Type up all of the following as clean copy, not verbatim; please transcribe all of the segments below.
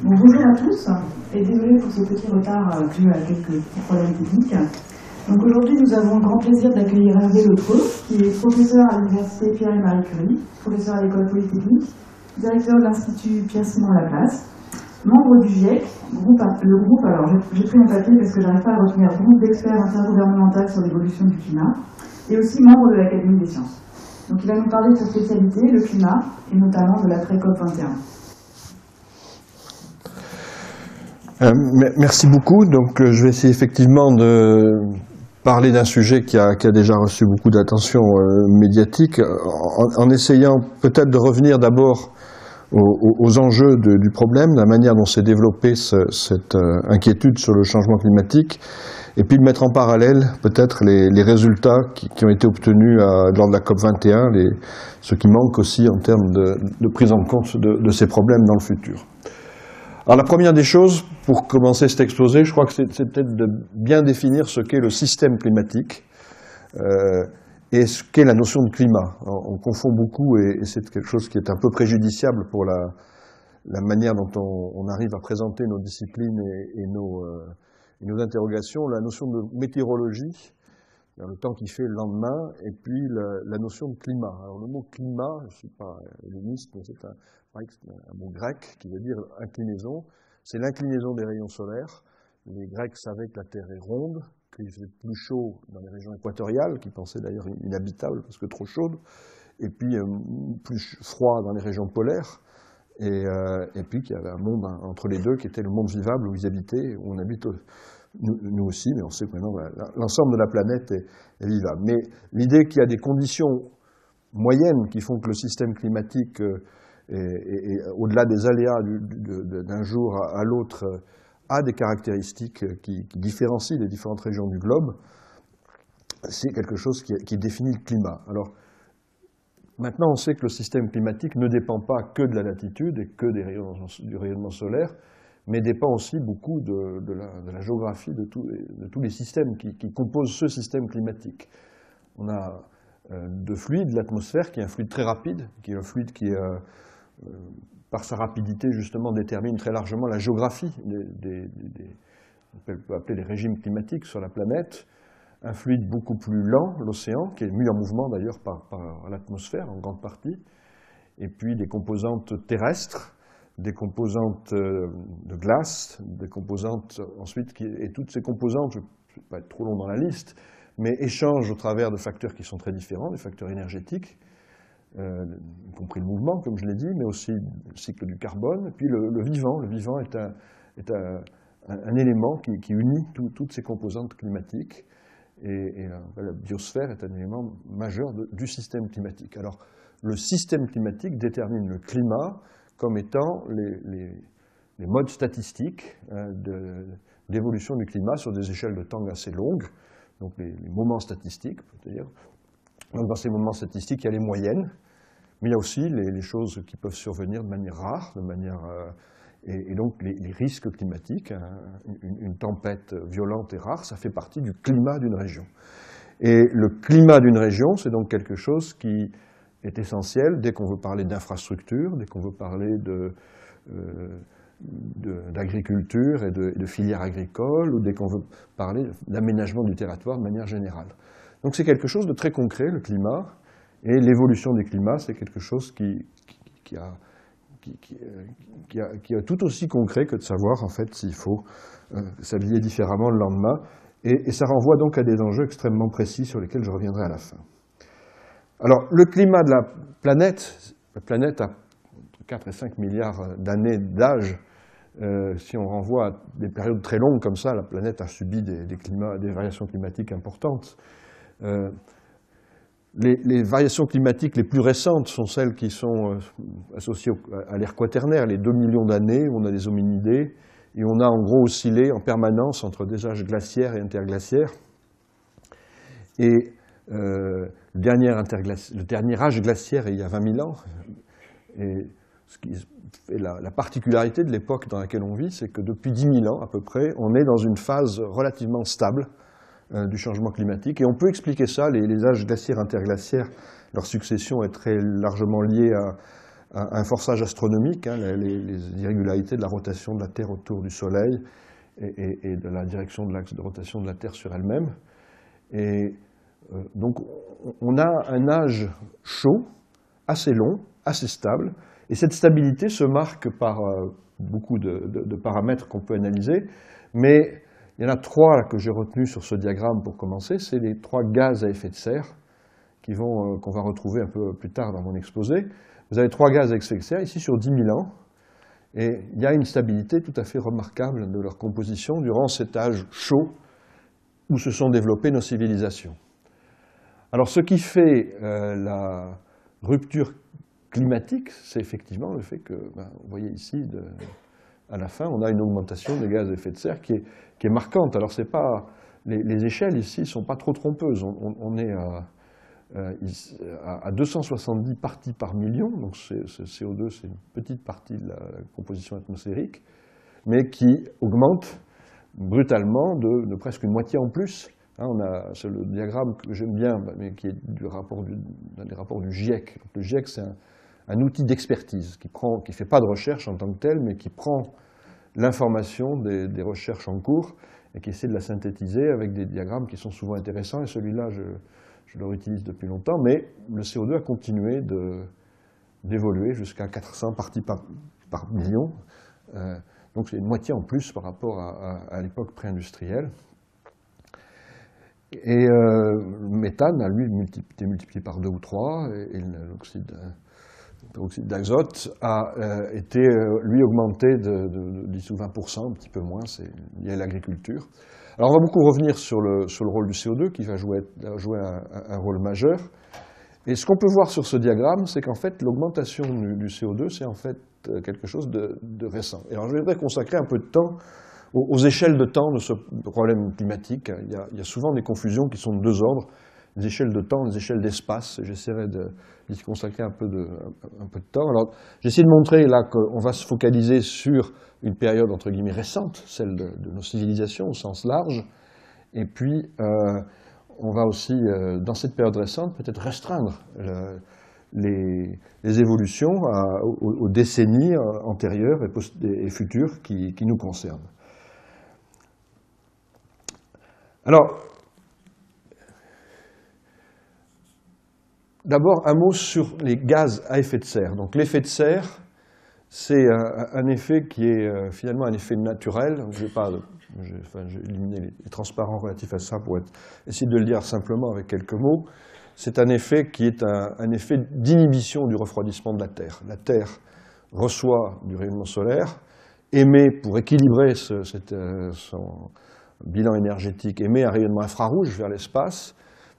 Bon, bonjour à tous, et désolé pour ce petit retard dû à quelques petits problèmes techniques. Donc aujourd'hui, nous avons le grand plaisir d'accueillir Hervé Letreux, qui est professeur à l'université Pierre et Marie Curie, professeur à l'école polytechnique, directeur de l'Institut Pierre-Simon Laplace, membre du GIEC, le groupe, alors j'ai pris mon papier parce que j'arrive pas à retenir, groupe d'experts intergouvernemental sur l'évolution du climat, et aussi membre de l'Académie des sciences. Donc il va nous parler de sa spécialité, le climat, et notamment de l'après-COP 21. Merci beaucoup. Donc, je vais essayer effectivement de parler d'un sujet qui a déjà reçu beaucoup d'attention médiatique, en essayant peut-être de revenir d'abord aux enjeux du problème, la manière dont s'est développée cette inquiétude sur le changement climatique, et puis de mettre en parallèle peut-être les résultats qui ont été obtenus lors de la COP 21, ce qui manque aussi en termes de prise en compte de ces problèmes dans le futur. Alors la première des choses, pour commencer cet exposé, je crois que c'est peut-être de bien définir ce qu'est le système climatique et ce qu'est la notion de climat. Alors, on confond beaucoup et c'est quelque chose qui est un peu préjudiciable pour la manière dont on arrive à présenter nos disciplines et nos interrogations. La notion de météorologie, le temps qui fait le lendemain, et puis la notion de climat. Alors le mot climat, je ne suis pas helléniste, mais c'est un mot grec qui veut dire inclinaison. C'est l'inclinaison des rayons solaires. Les Grecs savaient que la Terre est ronde, qu'il faisait plus chaud dans les régions équatoriales, qu'ils pensaient d'ailleurs inhabitables parce que trop chaudes, et puis plus froid dans les régions polaires, et puis qu'il y avait un monde entre les deux qui était le monde vivable où ils habitaient, où on habite nous aussi, mais on sait que maintenant l'ensemble de la planète est vivable. Mais l'idée qu'il y a des conditions moyennes qui font que le système climatique et au-delà des aléas d'un jour à l'autre, a des caractéristiques qui différencient les différentes régions du globe, c'est quelque chose qui définit le climat. Alors, maintenant, on sait que le système climatique ne dépend pas que de la latitude et que du rayonnement solaire, mais dépend aussi beaucoup de la géographie de tous les systèmes qui composent ce système climatique. On a deux fluides, l'atmosphère qui est un fluide très rapide, qui est un fluide qui par sa rapidité, justement, détermine très largement la géographie on peut appeler les régimes climatiques sur la planète. Un fluide beaucoup plus lent, l'océan, qui est mis en mouvement d'ailleurs par l'atmosphère en grande partie. Et puis des composantes terrestres, des composantes de glace, des composantes ensuite, et toutes ces composantes, je ne vais pas être trop long dans la liste, mais échangent au travers de facteurs qui sont très différents, des facteurs énergétiques, y compris le mouvement, comme je l'ai dit, mais aussi le cycle du carbone, et puis le vivant. Le vivant est un élément qui unit toutes ces composantes climatiques, et la biosphère est un élément majeur du système climatique. Alors, le système climatique détermine le climat comme étant les modes statistiques d'évolution du climat sur des échelles de temps assez longues, donc les moments statistiques, peut-être. Donc dans ces moments statistiques, il y a les moyennes, mais il y a aussi les choses qui peuvent survenir de manière rare, et donc les risques climatiques. Une tempête violente et rare, ça fait partie du climat d'une région. Et le climat d'une région, c'est donc quelque chose qui est essentiel dès qu'on veut parler d'infrastructure, dès qu'on veut parler d'agriculture et de filières agricoles, ou dès qu'on veut parler d'aménagement du territoire de manière générale. Donc c'est quelque chose de très concret, le climat, et l'évolution des climats, c'est quelque chose qui est tout aussi concret que de savoir en fait s'il faut s'habiller différemment le lendemain, et ça renvoie donc à des enjeux extrêmement précis sur lesquels je reviendrai à la fin. Alors, le climat de la planète a entre 4 et 5 milliards d'années d'âge. Si on renvoie à des périodes très longues comme ça, la planète a subi des variations climatiques importantes. Les variations climatiques les plus récentes sont celles qui sont associées à l'ère quaternaire, les 2 millions d'années où on a des hominidés, et on a en gros oscillé en permanence entre des âges glaciaires et interglaciaires. Et le dernier âge glaciaire est il y a 20 000 ans, et ce qui fait la particularité de l'époque dans laquelle on vit, c'est que depuis 10 000 ans à peu près, on est dans une phase relativement stable du changement climatique, et on peut expliquer ça, les âges glaciaires interglaciaires, leur succession est très largement liée un forçage astronomique, hein, les irrégularités de la rotation de la Terre autour du Soleil et de la direction de l'axe de rotation de la Terre sur elle-même. Et donc on a un âge chaud, assez long, assez stable, et cette stabilité se marque par beaucoup de paramètres qu'on peut analyser, mais il y en a 3 que j'ai retenus sur ce diagramme pour commencer, c'est les 3 gaz à effet de serre qu'on va retrouver un peu plus tard dans mon exposé. Vous avez 3 gaz à effet de serre, ici sur 10 000 ans, et il y a une stabilité tout à fait remarquable de leur composition durant cet âge chaud où se sont développées nos civilisations. Alors ce qui fait la rupture climatique, c'est effectivement le fait que, vous voyez ici, à la fin, on a une augmentation des gaz à effet de serre qui est marquante. Alors c'est pas, les échelles ici ne sont pas trop trompeuses. On est à 270 parties par million, donc ce CO2 c'est une petite partie de la composition atmosphérique, mais qui augmente brutalement de presque une moitié en plus. Hein, c'est le diagramme que j'aime bien, mais qui est d'un des rapports du GIEC. Donc, le GIEC c'est un outil d'expertise qui fait pas de recherche en tant que tel, mais qui prend l'information des recherches en cours et qui essaie de la synthétiser avec des diagrammes qui sont souvent intéressants, et celui-là je le réutilise depuis longtemps, mais le CO2 a continué d'évoluer jusqu'à 400 parties par million, donc c'est une moitié en plus par rapport à l'époque pré-industrielle. Et le méthane a lui été multiplié par 2 ou 3, et l'oxyde d'azote a été lui augmenté de 10 ou 20%, un petit peu moins, c'est lié à l'agriculture. Alors on va beaucoup revenir sur le rôle du CO2 qui va jouer un rôle majeur. Et ce qu'on peut voir sur ce diagramme, c'est qu'en fait l'augmentation du CO2, c'est en fait quelque chose de récent. Et alors je voudrais consacrer un peu de temps aux échelles de temps de ce problème climatique. Il y a souvent des confusions qui sont de 2 ordres, les échelles de temps, les échelles d'espace. J'essaierai d'y consacrer un peu de temps. Alors j'essaie de montrer là qu'on va se focaliser sur une période entre guillemets récente, celle de nos civilisations au sens large, et puis on va aussi, dans cette période récente, peut-être restreindre les évolutions aux décennies antérieures et futures qui nous concernent. Alors, d'abord un mot sur les gaz à effet de serre. Donc l'effet de serre, c'est un effet qui est finalement un effet naturel. J'ai éliminé les transparents relatifs à ça pour essayer de le dire simplement avec quelques mots. C'est un effet qui est un effet d'inhibition du refroidissement de la Terre. La Terre reçoit du rayonnement solaire, émet, pour équilibrer son bilan énergétique, émet un rayonnement infrarouge vers l'espace,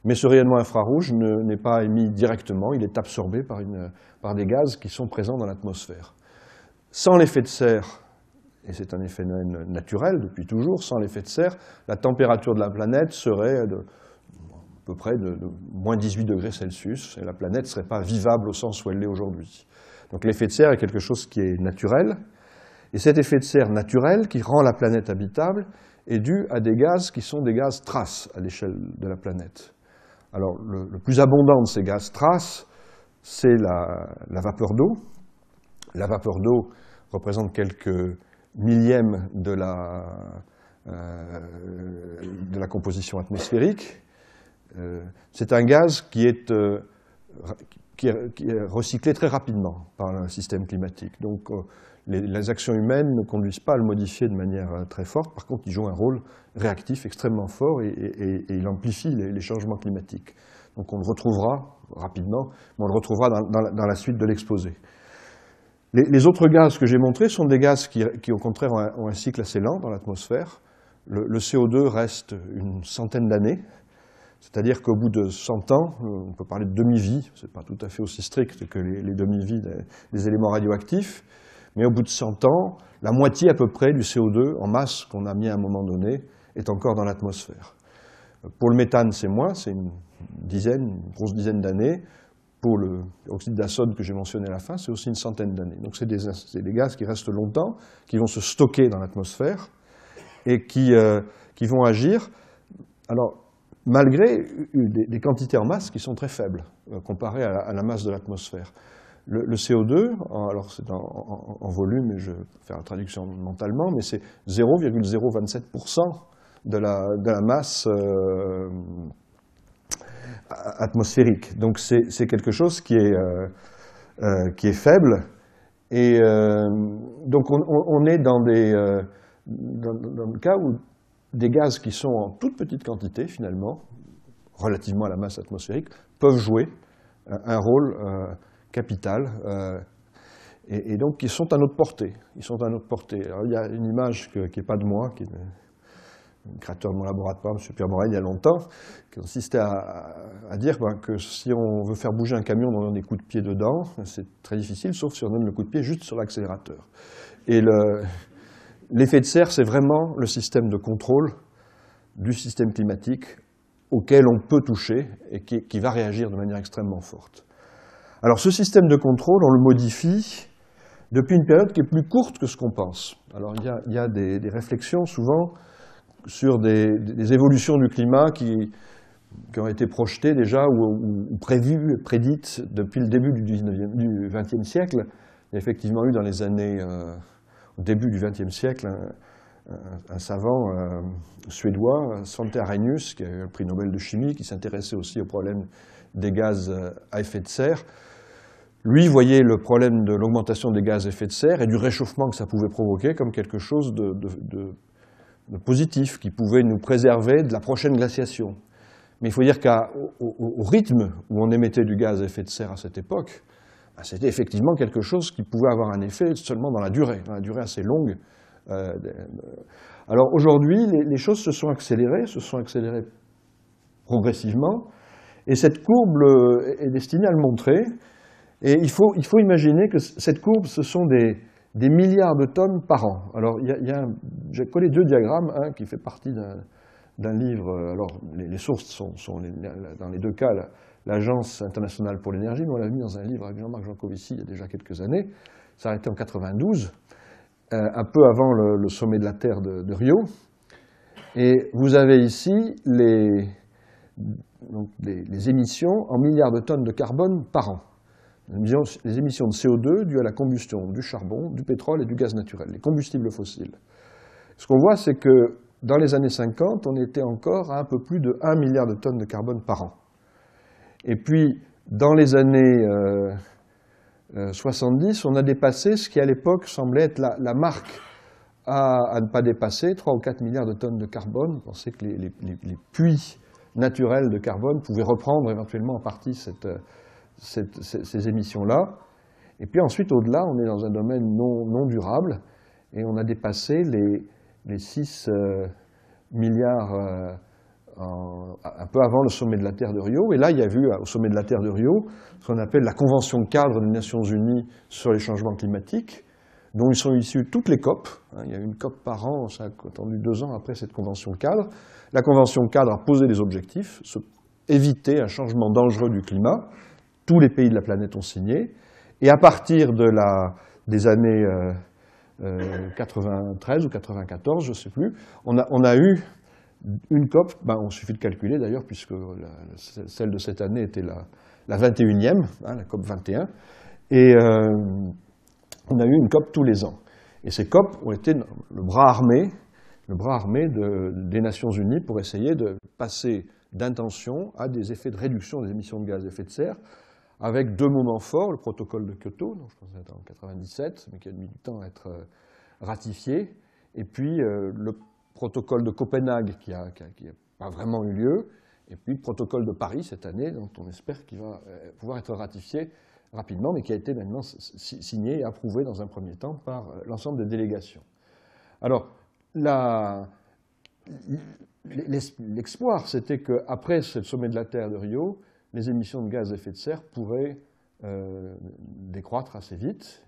mais ce rayonnement infrarouge n'est pas émis directement, il est absorbé par des gaz qui sont présents dans l'atmosphère. Sans l'effet de serre, et c'est un effet naturel depuis toujours, sans l'effet de serre, la température de la planète serait à peu près de moins 18 degrés Celsius, et la planète ne serait pas vivable au sens où elle l'est aujourd'hui. Donc l'effet de serre est quelque chose qui est naturel, et cet effet de serre naturel qui rend la planète habitable est dû à des gaz qui sont des gaz traces à l'échelle de la planète. Alors le plus abondant de ces gaz traces, c'est la vapeur d'eau. La vapeur d'eau représente quelques millièmes de la composition atmosphérique. C'est un gaz qui est recyclé très rapidement par le système climatique. Donc les actions humaines ne conduisent pas à le modifier de manière très forte. Par contre, il joue un rôle réactif extrêmement fort et il amplifie les changements climatiques. Donc on le retrouvera rapidement, mais on le retrouvera dans la suite de l'exposé. Les autres gaz que j'ai montrés sont des gaz qui au contraire, ont un cycle assez lent dans l'atmosphère. Le CO2 reste une centaine d'années, c'est-à-dire qu'au bout de 100 ans, on peut parler de demi-vie, ce n'est pas tout à fait aussi strict que les demi-vies des éléments radioactifs, mais au bout de 100 ans, la moitié à peu près du CO2 en masse qu'on a mis à un moment donné est encore dans l'atmosphère. Pour le méthane, c'est moins, c'est une grosse dizaine d'années. Pour l'oxyde d'azote que j'ai mentionné à la fin, c'est aussi une centaine d'années. Donc c'est des gaz qui restent longtemps, qui vont se stocker dans l'atmosphère et qui vont agir, alors malgré des quantités en masse qui sont très faibles comparées à la masse de l'atmosphère. Le CO2, alors c'est en volume, et je vais faire la traduction mentalement, mais c'est 0,027% de la masse atmosphérique. Donc c'est quelque chose qui est faible. Et donc on est dans le cas où des gaz qui sont en toute petite quantité, finalement, relativement à la masse atmosphérique, peuvent jouer un rôle capital, et donc qui sont à notre portée. Ils sont à notre portée. Alors, il y a une image qui n'est pas de moi, qui est le créateur de mon laboratoire, M. Pierre Morel, il y a longtemps, qui consistait à dire que si on veut faire bouger un camion, on donne des coups de pied dedans, c'est très difficile, sauf si on donne le coup de pied juste sur l'accélérateur. Et l'effet de serre, c'est vraiment le système de contrôle du système climatique auquel on peut toucher et qui va réagir de manière extrêmement forte. Alors ce système de contrôle, on le modifie depuis une période qui est plus courte que ce qu'on pense. Alors il y a des réflexions souvent sur des évolutions du climat qui ont été projetées déjà ou prévues, prédites depuis le début du XXe siècle. Il y a effectivement eu dans les années, au début du XXe siècle, un savant suédois, Svante Arrhenius, qui a eu le prix Nobel de chimie, qui s'intéressait aussi au problème des gaz à effet de serre. Lui voyait le problème de l'augmentation des gaz à effet de serre et du réchauffement que ça pouvait provoquer comme quelque chose de positif, qui pouvait nous préserver de la prochaine glaciation. Mais il faut dire qu'au rythme où on émettait du gaz à effet de serre à cette époque, c'était effectivement quelque chose qui pouvait avoir un effet seulement dans la durée assez longue. Alors aujourd'hui, les choses se sont accélérées progressivement, et cette courbe est destinée à le montrer. Et il faut imaginer que cette courbe, ce sont des milliards de tonnes par an. Alors j'ai collé 2 diagrammes, un qui fait partie d'un livre. Alors les sources sont dans les 2 cas l'Agence internationale pour l'énergie, mais on l'a mis dans un livre avec Jean-Marc Jancovici il y a déjà quelques années. Ça a été en 92. Un peu avant le sommet de la Terre de Rio. Et vous avez ici les émissions en milliards de tonnes de carbone par an. Les émissions de CO2 dues à la combustion du charbon, du pétrole et du gaz naturel, les combustibles fossiles. Ce qu'on voit, c'est que dans les années 50, on était encore à un peu plus de 1 milliard de tonnes de carbone par an. Et puis, dans les années 70, on a dépassé ce qui à l'époque semblait être la marque à ne pas dépasser, 3 ou 4 milliards de tonnes de carbone. On pensait que les puits naturels de carbone pouvaient reprendre éventuellement en partie ces émissions-là. Et puis ensuite, au-delà, on est dans un domaine non durable, et on a dépassé les 6 milliards un peu avant le sommet de la Terre de Rio. Et là, il y a eu au sommet de la Terre de Rio ce qu'on appelle la Convention cadre des Nations Unies sur les changements climatiques, dont ils sont issus toutes les COP. Il y a eu une COP par an, ça a attendu 2 ans après cette Convention cadre. La Convention cadre a posé des objectifs, éviter un changement dangereux du climat. Tous les pays de la planète ont signé. Et à partir des années 93 ou 94, je ne sais plus, on a eu une COP, on suffit de calculer d'ailleurs, puisque celle de cette année était la 21e, la COP 21, et on a eu une COP tous les ans. Et ces COP ont été le bras armé des Nations Unies pour essayer de passer d'intention à des effets de réduction des émissions de gaz à effet de serre, avec 2 moments forts, le protocole de Kyoto, dont je pense que c'était en 97, mais qui a mis du temps à être ratifié, et puis le protocole de Copenhague qui n'a pas vraiment eu lieu, et puis le protocole de Paris cette année, dont on espère qu'il va pouvoir être ratifié rapidement, mais qui a été maintenant signé et approuvé dans un premier temps par l'ensemble des délégations. Alors, l'espoir, c'était qu'après ce sommet de la Terre de Rio, les émissions de gaz à effet de serre pourraient décroître assez vite.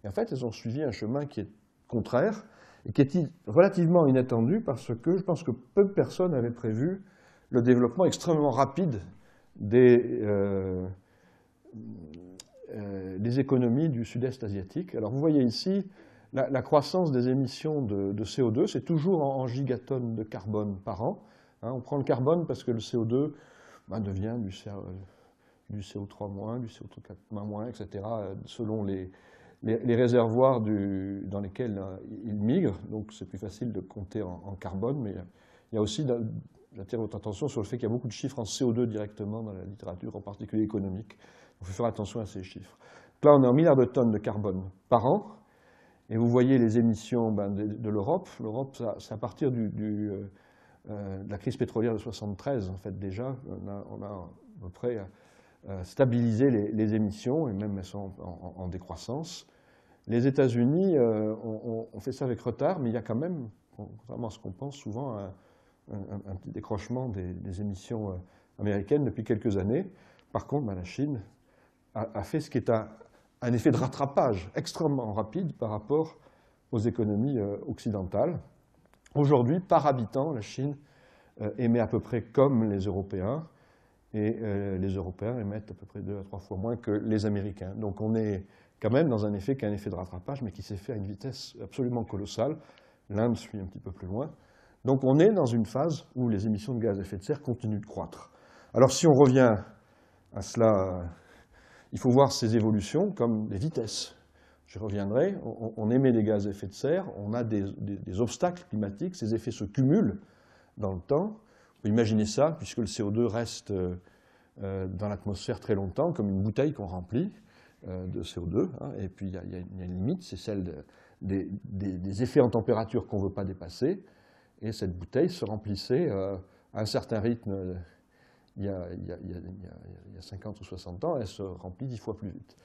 Et en fait, elles ont suivi un chemin qui est contraire, et qui est relativement inattendu parce que je pense que peu de personnes avaient prévu le développement extrêmement rapide des économies du sud-est asiatique. Alors vous voyez ici la croissance des émissions de CO2, c'est toujours en gigatonnes de carbone par an. On prend le carbone parce que le CO2 devient du CO3-, du CO4-, etc., selon les réservoirs dans lesquels ils migrent. Donc c'est plus facile de compter en carbone, mais il y a aussi, j'attire votre attention sur le fait qu'il y a beaucoup de chiffres en CO2 directement dans la littérature, en particulier économique. Il faut faire attention à ces chiffres. Donc là, on est en milliards de tonnes de carbone par an, et vous voyez les émissions de l'Europe. L'Europe, c'est à partir de la crise pétrolière de 1973, en fait, déjà, on a à peu près stabilisé les émissions, et même elles sont en décroissance. Les États-Unis ont fait ça avec retard, mais il y a quand même, contrairement à ce qu'on pense souvent, un petit décrochement des émissions américaines depuis quelques années. Par contre, la Chine a fait ce qui est un effet de rattrapage extrêmement rapide par rapport aux économies occidentales. Aujourd'hui, par habitant, la Chine émet à peu près comme les Européens, et les Européens émettent à peu près 2 à 3 fois moins que les Américains. Donc on est quand même dans un effet qui est un effet de rattrapage, mais qui s'est fait à une vitesse absolument colossale. L'Inde suit un petit peu plus loin. Donc on est dans une phase où les émissions de gaz à effet de serre continuent de croître. Alors si on revient à cela, il faut voir ces évolutions comme des vitesses. Je reviendrai, on émet des gaz à effet de serre, on a des obstacles climatiques, ces effets se cumulent dans le temps. Vous imaginez ça, puisque le CO2 reste dans l'atmosphère très longtemps, comme une bouteille qu'on remplit de CO2, hein, et puis il y a une limite, c'est celle des effets en température qu'on ne veut pas dépasser, et cette bouteille se remplissait à un certain rythme il y a 50 ou 60 ans, elle se remplit 10 fois plus vite.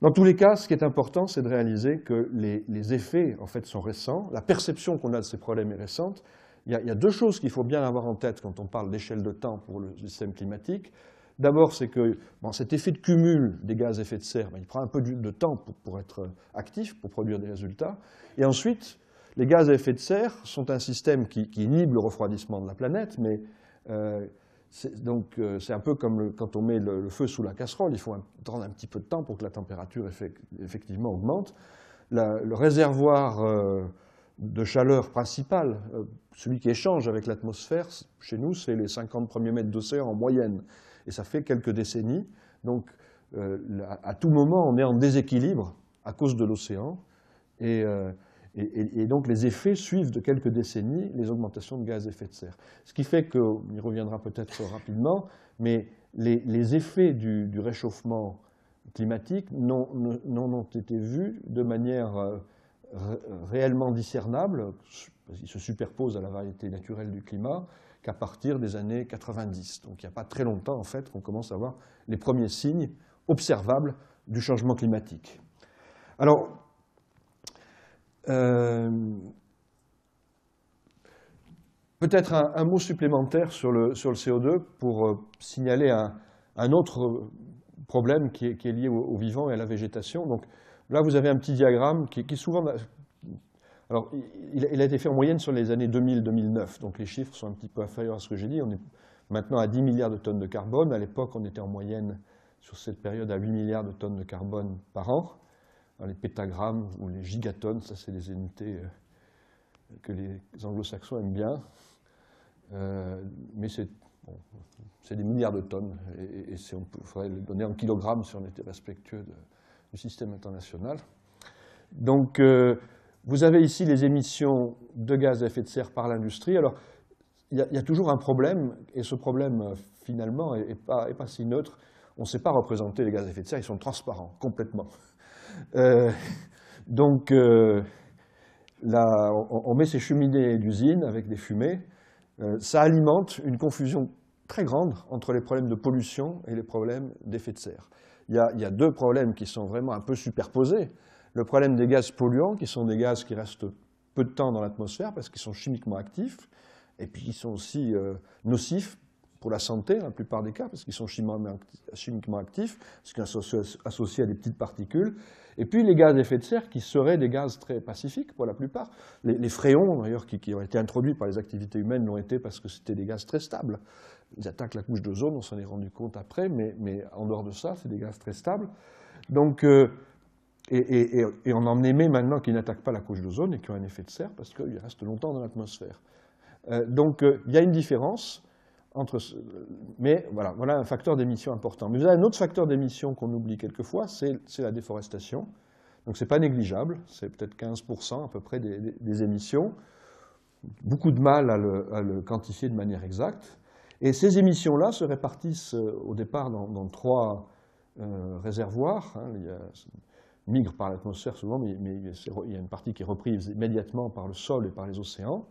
Dans tous les cas, ce qui est important, c'est de réaliser que les effets, en fait, sont récents. La perception qu'on a de ces problèmes est récente. Il y a 2 choses qu'il faut bien avoir en tête quand on parle d'échelle de temps pour le système climatique. D'abord, c'est que cet effet de cumul des gaz à effet de serre, il prend un peu de temps pour être actif, pour produire des résultats. Et ensuite, les gaz à effet de serre sont un système qui inhibe le refroidissement de la planète, mais c'est un peu comme quand on met le feu sous la casserole, il faut attendre un petit peu de temps pour que la température effectivement augmente. Le réservoir de chaleur principal, celui qui échange avec l'atmosphère, chez nous, c'est les 50 premiers mètres d'océan en moyenne. Et ça fait quelques décennies. Donc, à tout moment, on est en déséquilibre à cause de l'océan. Et donc, les effets suivent de quelques décennies les augmentations de gaz à effet de serre. Ce qui fait qu'on y reviendra peut-être rapidement, mais les effets du réchauffement climatique n'ont été vus de manière réellement discernable, ils se superposent à la variété naturelle du climat, qu'à partir des années 90. Donc il n'y a pas très longtemps, en fait, qu'on commence à voir les premiers signes observables du changement climatique. Alors, peut-être un mot supplémentaire sur le CO2 pour signaler un autre problème qui est lié au vivant et à la végétation. Donc, là, vous avez un petit diagramme qui souvent... Alors, il a été fait en moyenne sur les années 2000-2009, donc les chiffres sont un petit peu inférieurs à ce que j'ai dit. On est maintenant à 10 milliards de tonnes de carbone. À l'époque, on était en moyenne, sur cette période, à 8 milliards de tonnes de carbone par an. Alors, les pétagrammes ou les gigatonnes, ça, c'est des unités que les anglo-saxons aiment bien. Mais c'est des milliards de tonnes. Et il faudrait le donner en kilogrammes si on était respectueux du système international. Donc, vous avez ici les émissions de gaz à effet de serre par l'industrie. Alors, il y a toujours un problème, et ce problème, finalement, n'est pas si neutre. On ne sait pas représenter les gaz à effet de serre, ils sont transparents, complètement. Donc, là, on met ces cheminées d'usine avec des fumées. Ça alimente une confusion très grande entre les problèmes de pollution et les problèmes d'effet de serre. Il y a 2 problèmes qui sont vraiment un peu superposés. Le problème des gaz polluants, qui sont des gaz qui restent peu de temps dans l'atmosphère parce qu'ils sont chimiquement actifs, et puis ils sont aussi nocifs pour la santé, dans la plupart des cas, parce qu'ils sont chimiquement actifs, parce qu'ils sont associés à des petites particules. Et puis les gaz à effet de serre, qui seraient des gaz très pacifiques pour la plupart. Les fréons, d'ailleurs, qui ont été introduits par les activités humaines, l'ont été parce que c'était des gaz très stables. Ils attaquent la couche d'ozone, on s'en est rendu compte après, mais en dehors de ça, c'est des gaz très stables. Donc, et on en émet maintenant qui n'attaquent pas la couche d'ozone et qui ont un effet de serre parce qu'ils restent longtemps dans l'atmosphère. Donc, il y a une différence mais voilà un facteur d'émission important. Mais vous avez un autre facteur d'émission qu'on oublie quelquefois, c'est la déforestation. Donc ce n'est pas négligeable, c'est peut-être 15% à peu près des émissions. Beaucoup de mal à le quantifier de manière exacte. Et ces émissions-là se répartissent au départ dans 3 réservoirs. Migrent par l'atmosphère souvent, mais il y a une partie qui est reprise immédiatement par le sol et par les océans.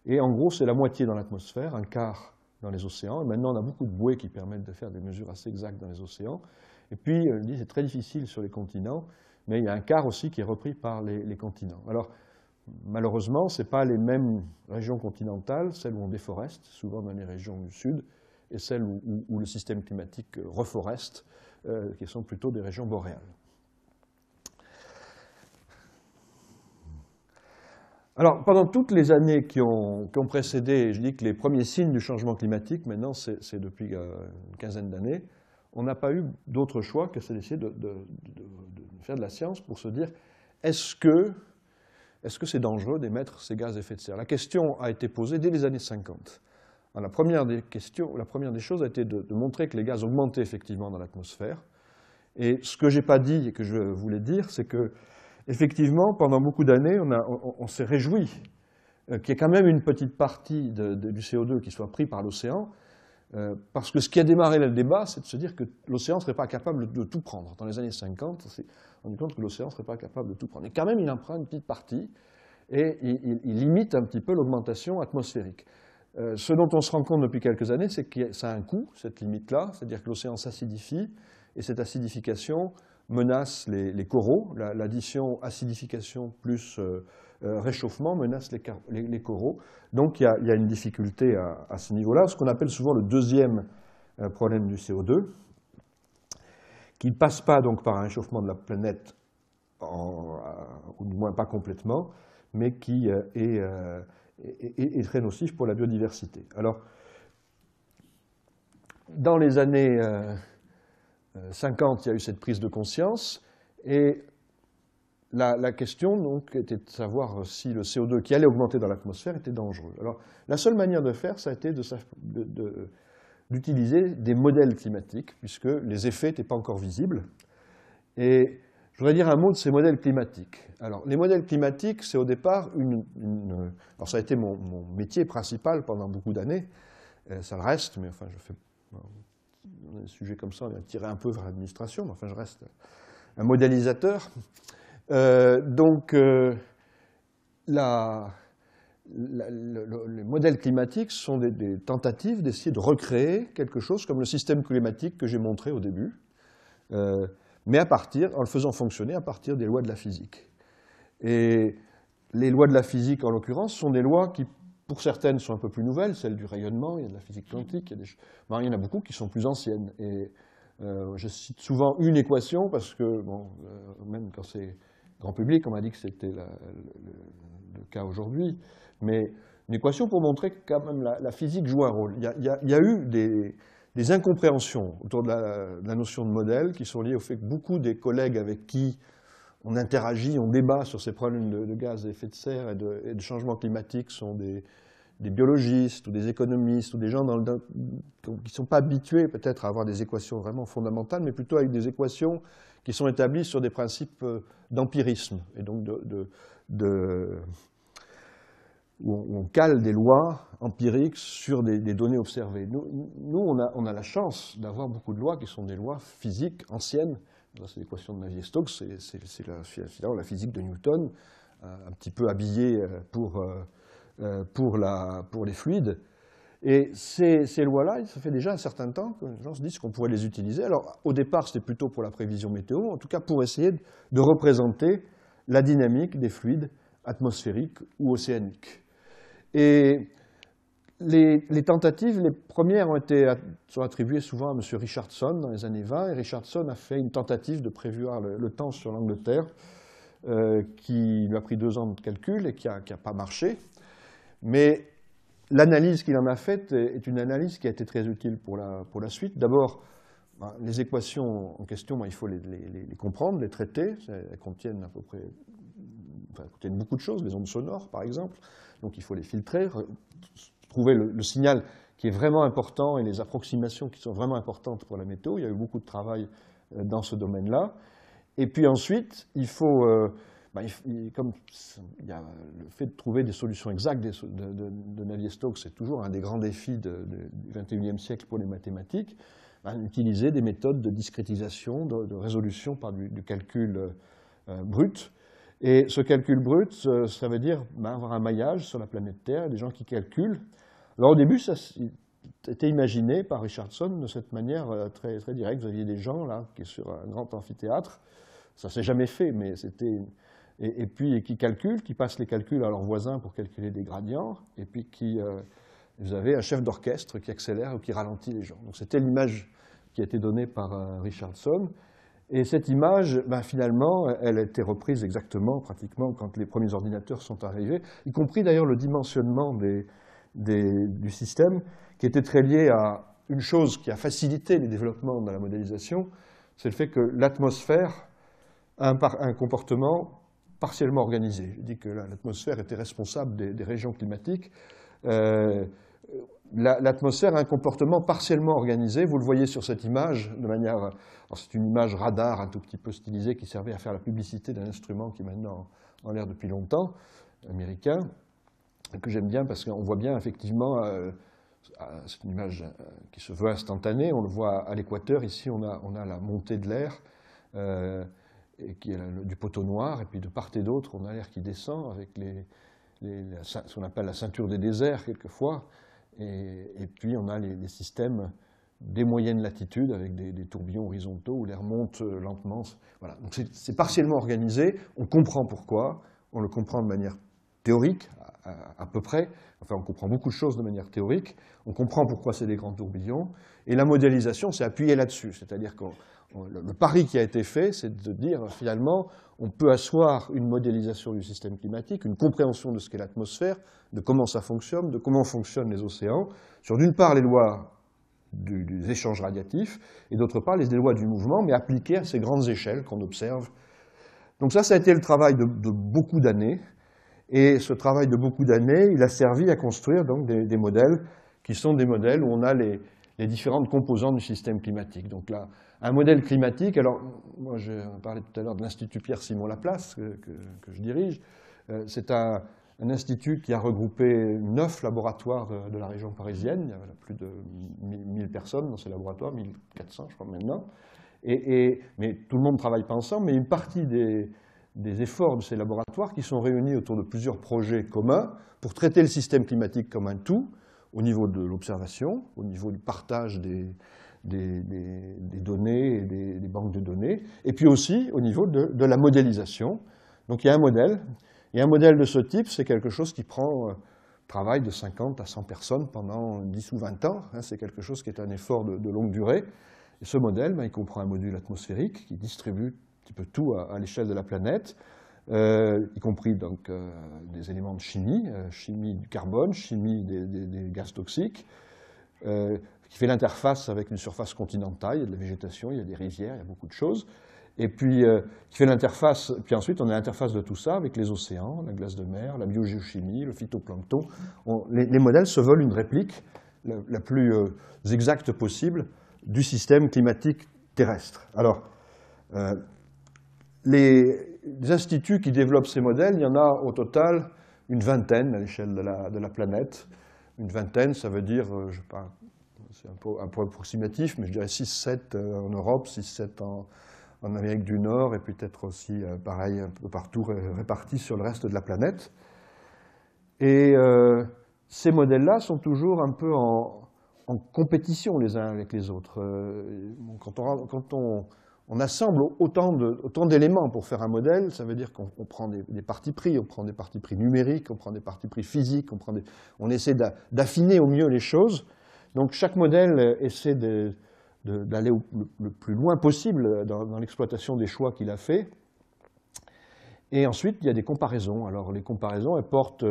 Et en gros, c'est la moitié dans l'atmosphère, un quart dans les océans. Et maintenant, on a beaucoup de bouées qui permettent de faire des mesures assez exactes dans les océans. Et puis, c'est très difficile sur les continents, mais il y a un quart aussi qui est repris par les continents. Alors, malheureusement, ce n'est pas les mêmes régions continentales, celles où on déforeste, souvent dans les régions du sud, et celles où le système climatique reforeste, qui sont plutôt des régions boréales. Alors, pendant toutes les années qui ont précédé, je dis que les premiers signes du changement climatique, maintenant c'est depuis une quinzaine d'années, on n'a pas eu d'autre choix que d'essayer de faire de la science pour se dire est-ce que c'est dangereux d'émettre ces gaz à effet de serre? La question a été posée dès les années 50. Alors, la première des choses a été de montrer que les gaz augmentaient effectivement dans l'atmosphère. Et ce que je n'ai pas dit et que je voulais dire, c'est que effectivement, pendant beaucoup d'années, on s'est réjoui qu'il y ait quand même une petite partie du CO2 qui soit pris par l'océan, parce que ce qui a démarré le débat, c'est de se dire que l'océan ne serait pas capable de tout prendre. Dans les années 50, on s'est rendu compte que l'océan ne serait pas capable de tout prendre. Et quand même, il en prend une petite partie, et il limite un petit peu l'augmentation atmosphérique. Ce dont on se rend compte depuis quelques années, c'est que ça a un coût, cette limite-là, c'est-à-dire que l'océan s'acidifie, et cette acidification menace les coraux. L'addition acidification plus réchauffement menace les coraux. Donc il y a une difficulté à ce niveau-là, ce qu'on appelle souvent le deuxième problème du CO2, qui ne passe pas donc par un réchauffement de la planète, ou du moins pas complètement, mais qui est très nocif pour la biodiversité. Alors, dans les années 50, il y a eu cette prise de conscience, et la question donc était de savoir si le CO2 qui allait augmenter dans l'atmosphère était dangereux. Alors, la seule manière de faire, ça a été d'utiliser des modèles climatiques, puisque les effets n'étaient pas encore visibles. Et je voudrais dire un mot de ces modèles climatiques. Alors, les modèles climatiques, c'est au départ alors ça a été mon métier principal pendant beaucoup d'années, ça le reste, mais enfin, je fais un sujet comme ça, on est tiré un peu vers l'administration, mais enfin, je reste un modélisateur. Les modèles climatiques sont des tentatives d'essayer de recréer quelque chose comme le système climatique que j'ai montré au début, mais en le faisant fonctionner à partir des lois de la physique. Et les lois de la physique, en l'occurrence, sont des lois qui, pour certaines, sont un peu plus nouvelles, celle du rayonnement, il y a de la physique quantique, il y en a beaucoup qui sont plus anciennes. Et je cite souvent une équation, parce que, même quand c'est grand public, on m'a dit que c'était le cas aujourd'hui, mais une équation pour montrer que quand même la physique joue un rôle. Il y a eu des incompréhensions autour de la notion de modèle qui sont liées au fait que beaucoup des collègues avec qui on interagit, on débat sur ces problèmes de gaz à effet de serre et de changement climatique sont des biologistes ou des économistes ou des gens qui ne sont pas habitués peut-être à avoir des équations vraiment fondamentales, mais plutôt avec des équations qui sont établies sur des principes d'empirisme, et donc où on cale des lois empiriques sur des données observées. Nous on a la chance d'avoir beaucoup de lois qui sont des lois physiques anciennes. C'est l'équation de Navier-Stokes, c'est la physique de Newton, un petit peu habillée pour les fluides. Et ces lois-là, ça fait déjà un certain temps que les gens se disent qu'on pourrait les utiliser. Alors, au départ, c'était plutôt pour la prévision météo, en tout cas pour essayer de représenter la dynamique des fluides atmosphériques ou océaniques. Et les tentatives, les premières sont attribuées souvent à M. Richardson dans les années 20, et Richardson a fait une tentative de prévoir le temps sur l'Angleterre, qui lui a pris 2 ans de calcul et qui n'a pas marché. Mais l'analyse qu'il en a faite est une analyse qui a été très utile pour la suite. D'abord, les équations en question, il faut les comprendre, les traiter. Elles contiennent contiennent beaucoup de choses, les ondes sonores par exemple. Donc il faut les filtrer, trouver le signal qui est vraiment important et les approximations qui sont vraiment importantes pour la météo. Il y a eu beaucoup de travail dans ce domaine-là. Et puis ensuite, il faut, comme il y a le fait de trouver des solutions exactes de Navier-Stokes, c'est toujours un des grands défis du XXIe siècle pour les mathématiques, utiliser des méthodes de discrétisation, de résolution par du calcul brut. Et ce calcul brut, ça veut dire avoir un maillage sur la planète Terre, des gens qui calculent. Alors au début, ça était imaginé par Richardson de cette manière très, très directe. Vous aviez des gens là, qui sont sur un grand amphithéâtre. Ça ne s'est jamais fait, mais c'était... Et puis qui calculent, qui passent les calculs à leurs voisins pour calculer des gradients, et puis vous avez un chef d'orchestre qui accélère ou qui ralentit les gens. Donc c'était l'image qui a été donnée par Richardson. Et cette image, finalement, elle a été reprise exactement, pratiquement, quand les premiers ordinateurs sont arrivés, y compris d'ailleurs le dimensionnement du système, qui était très lié à une chose qui a facilité les développements dans la modélisation, c'est le fait que l'atmosphère a un comportement partiellement organisé. Je dis que l'atmosphère était responsable des régions climatiques. L'atmosphère a un comportement partiellement organisé. Vous le voyez sur cette image de manière... C'est une image radar un tout petit peu stylisée qui servait à faire la publicité d'un instrument qui est maintenant en l'air depuis longtemps, américain, que j'aime bien parce qu'on voit bien effectivement... c'est une image qui se veut instantanée. On le voit à l'équateur. Ici, on a la montée de l'air. Et qui est du poteau noir, et puis de part et d'autre, on a l'air qui descend avec ce qu'on appelle la ceinture des déserts, quelquefois, et puis on a les systèmes des moyennes latitudes, avec des tourbillons horizontaux, où l'air monte lentement. Voilà. Donc c'est partiellement organisé, on comprend pourquoi, on le comprend de manière théorique, à peu près, enfin on comprend beaucoup de choses de manière théorique, on comprend pourquoi c'est des grands tourbillons, et la modélisation s'est appuyée là-dessus, c'est-à-dire que le pari qui a été fait, c'est de dire finalement, on peut asseoir une modélisation du système climatique, une compréhension de ce qu'est l'atmosphère, de comment ça fonctionne, de comment fonctionnent les océans, sur d'une part les lois des échanges radiatifs, et d'autre part les lois du mouvement, mais appliquées à ces grandes échelles qu'on observe. Donc ça a été le travail de beaucoup d'années, et ce travail de beaucoup d'années, il a servi à construire donc des modèles qui sont des modèles où on a les différentes composantes du système climatique. Donc là, un modèle climatique, alors moi je parlais tout à l'heure de l'Institut Pierre-Simon Laplace que je dirige, c'est un institut qui a regroupé 9 laboratoires de la région parisienne, il y a plus de 1000 personnes dans ces laboratoires, 1400 je crois maintenant, mais tout le monde ne travaille pas ensemble, mais une partie des efforts de ces laboratoires qui sont réunis autour de plusieurs projets communs pour traiter le système climatique comme un tout, au niveau de l'observation, au niveau du partage des données et des banques de données, et puis aussi au niveau de la modélisation. Donc il y a un modèle, et un modèle de ce type, c'est quelque chose qui prend travail de 50 à 100 personnes pendant 10 ou 20 ans, c'est quelque chose qui est un effort de longue durée, et ce modèle, il comprend un module atmosphérique qui distribue un petit peu tout à l'échelle de la planète, y compris donc des éléments de chimie, chimie du carbone, chimie des gaz toxiques, qui fait l'interface avec une surface continentale, il y a de la végétation, il y a des rizières, il y a beaucoup de choses, et puis qui fait l'interface, puis ensuite on a l'interface de tout ça avec les océans, la glace de mer, la biogéochimie, le phytoplancton. Les modèles se veulent une réplique la plus exacte possible du système climatique terrestre. Alors, les instituts qui développent ces modèles, il y en a au total une vingtaine à l'échelle de la planète. Une vingtaine, ça veut dire, je sais pas, c'est un peu approximatif, mais je dirais 6-7 en Europe, 6-7 en Amérique du Nord, et peut-être aussi, pareil, un peu partout répartis sur le reste de la planète. Et ces modèles-là sont toujours un peu en compétition les uns avec les autres. Quand on assemble autant d'éléments pour faire un modèle, ça veut dire qu'on prend des partis pris, on prend des partis pris numériques, on prend des partis pris physiques, on essaie d'affiner au mieux les choses. Donc chaque modèle essaie d'aller le plus loin possible dans l'exploitation des choix qu'il a fait. Et ensuite, il y a des comparaisons. Alors les comparaisons, elles portent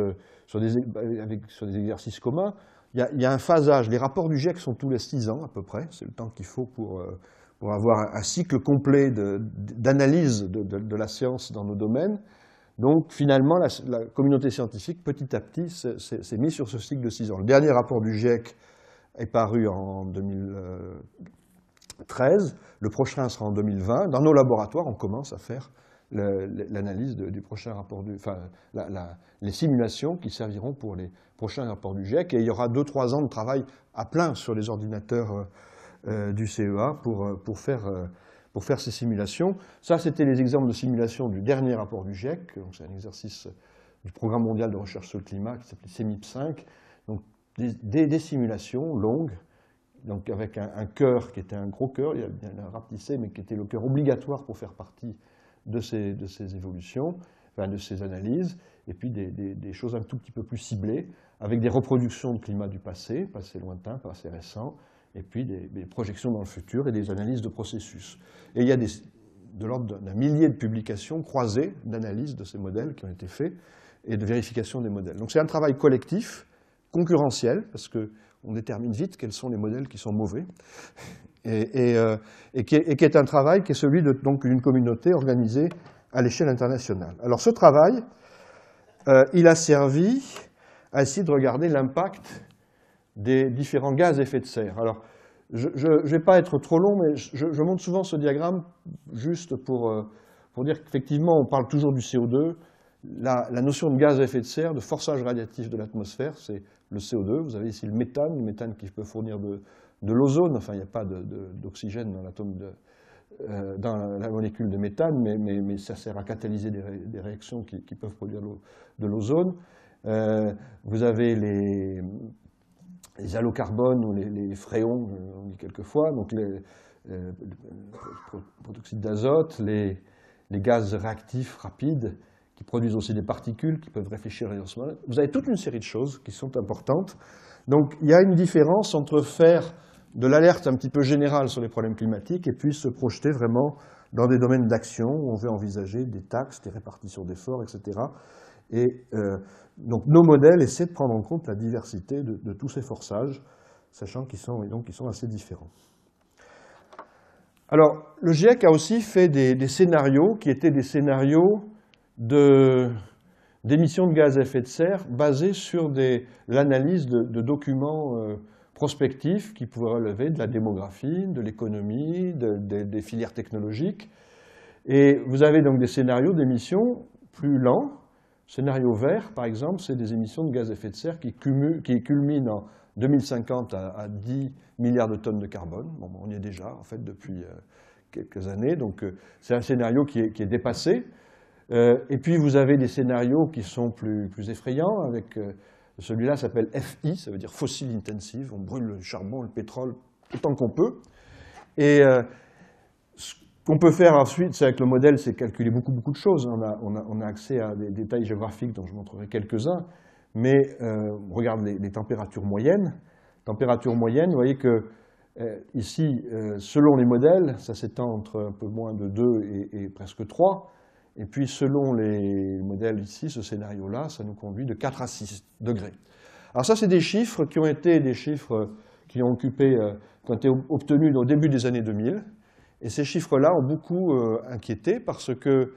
sur des exercices communs. Il y a un phasage. Les rapports du GIEC sont tous les 6 ans à peu près. C'est le temps qu'il faut pour avoir un cycle complet d'analyse de la science dans nos domaines. Donc finalement, la communauté scientifique, petit à petit, s'est mise sur ce cycle de 6 ans. Le dernier rapport du GIEC est paru en 2013. Le prochain sera en 2020. Dans nos laboratoires, on commence à faire l'analyse du prochain rapport les simulations qui serviront pour les prochains rapports du GIEC. Et il y aura 2-3 ans de travail à plein sur les ordinateurs du CEA pour faire ces simulations. Ça, c'était les exemples de simulation du dernier rapport du GIEC. C'est un exercice du Programme mondial de recherche sur le climat qui s'appelait CEMIP5. Donc, des simulations longues, donc avec un cœur qui était un gros cœur, il y a un rapetissé, mais qui était le cœur obligatoire pour faire partie de ces évolutions, enfin de ces analyses, et puis des choses un tout petit peu plus ciblées, avec des reproductions de climat du passé lointain, passé récent, et puis des projections dans le futur et des analyses de processus. Et il y a de l'ordre d'un millier de publications croisées d'analyses de ces modèles qui ont été faits et de vérification des modèles. Donc c'est un travail collectif, concurrentiel, parce qu'on détermine vite quels sont les modèles qui sont mauvais, et qui est un travail qui est celui d'une communauté organisée à l'échelle internationale. Alors ce travail, il a servi à essayer de regarder l'impact des différents gaz à effet de serre. Alors, je ne vais pas être trop long, mais je montre souvent ce diagramme juste pour dire qu'effectivement, on parle toujours du CO2. La notion de gaz à effet de serre, de forçage radiatif de l'atmosphère, c'est le CO2. Vous avez ici le méthane qui peut fournir de l'ozone. Enfin, il n'y a pas d'oxygène dans l'atome dans la molécule de méthane, mais ça sert à catalyser des réactions qui peuvent produire de l'ozone. Vous avez les halocarbones ou les fréons, on dit quelquefois, donc le protoxyde d'azote, les gaz réactifs rapides, qui produisent aussi des particules qui peuvent réfléchir à l'osmose. Vous avez toute une série de choses qui sont importantes. Donc il y a une différence entre faire de l'alerte un petit peu générale sur les problèmes climatiques et puis se projeter vraiment dans des domaines d'action où on veut envisager des taxes, des répartitions d'efforts, etc. Et donc nos modèles essaient de prendre en compte la diversité de tous ces forçages, sachant qu'ils sont assez différents. Alors, le GIEC a aussi fait des scénarios qui étaient des scénarios d'émissions de gaz à effet de serre basés sur l'analyse de documents prospectifs qui pouvaient relever de la démographie, de l'économie, des filières technologiques. Et vous avez donc des scénarios d'émissions plus lents. Scénario vert, par exemple, c'est des émissions de gaz à effet de serre qui culminent en 2050 à 10 milliards de tonnes de carbone. Bon, on y est déjà, en fait, depuis quelques années. Donc, c'est un scénario qui est dépassé. Et puis, vous avez des scénarios qui sont plus effrayants. Avec celui-là s'appelle FI, ça veut dire fossil intensive. On brûle le charbon, le pétrole, autant qu'on peut. Et ce qu'on peut faire ensuite, c'est avec le modèle, c'est calculer beaucoup de choses. On a accès à des détails géographiques dont je montrerai quelques-uns. Mais on regarde les températures moyennes. Température moyenne, vous voyez que ici, selon les modèles, ça s'étend entre un peu moins de 2 et presque 3. Et puis, selon les modèles ici, ce scénario-là, ça nous conduit de 4 à 6 degrés. Alors ça, c'est des chiffres qui ont été des chiffres qui ont été obtenus au début des années 2000. Et ces chiffres-là ont beaucoup inquiété parce que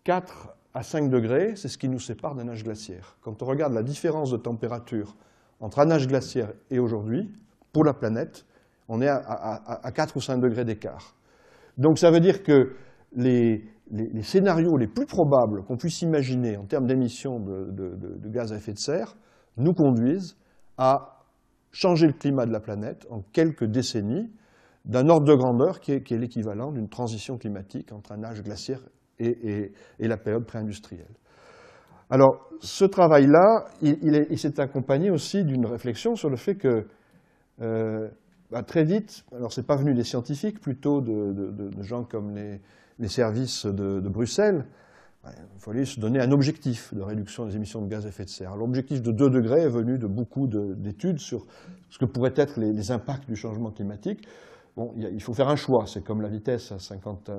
4 à 5 degrés, c'est ce qui nous sépare d'un âge glaciaire. Quand on regarde la différence de température entre un âge glaciaire et aujourd'hui, pour la planète, on est à 4 ou 5 degrés d'écart. Donc ça veut dire que les scénarios les plus probables qu'on puisse imaginer en termes d'émissions de gaz à effet de serre nous conduisent à changer le climat de la planète en quelques décennies d'un ordre de grandeur qui est l'équivalent d'une transition climatique entre un âge glaciaire et la période pré-industrielle. Alors, ce travail-là, il s'est accompagné aussi d'une réflexion sur le fait que très vite, alors c'est pas venu des scientifiques, plutôt de gens comme les services de Bruxelles, il fallait se donner un objectif de réduction des émissions de gaz à effet de serre. L'objectif de 2 degrés est venu de beaucoup d'études sur ce que pourraient être les impacts du changement climatique. Bon, il faut faire un choix, c'est comme la vitesse à 50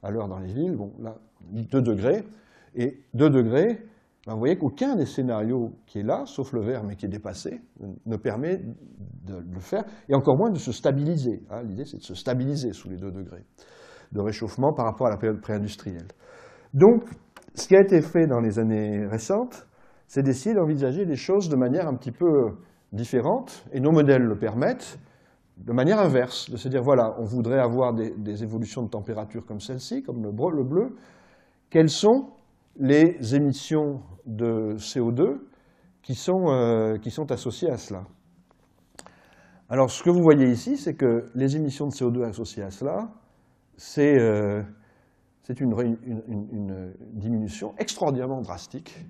à l'heure dans les villes. Bon, là, 2 degrés. Et 2 degrés, ben, vous voyez qu'aucun des scénarios qui est là, sauf le vert, mais qui est dépassé, ne permet de le faire, et encore moins de se stabiliser. Hein, l'idée, c'est de se stabiliser sous les 2 degrés de réchauffement par rapport à la période pré-industrielle. Donc, ce qui a été fait dans les années récentes, c'est d'essayer d'envisager les choses de manière un petit peu différentes, et nos modèles le permettent, de manière inverse, de se dire, voilà, on voudrait avoir des évolutions de température comme celle-ci, comme le bleu. Quelles sont les émissions de CO2 qui sont associées à cela? Alors, ce que vous voyez ici, c'est que les émissions de CO2 associées à cela, c'est une diminution extraordinairement drastique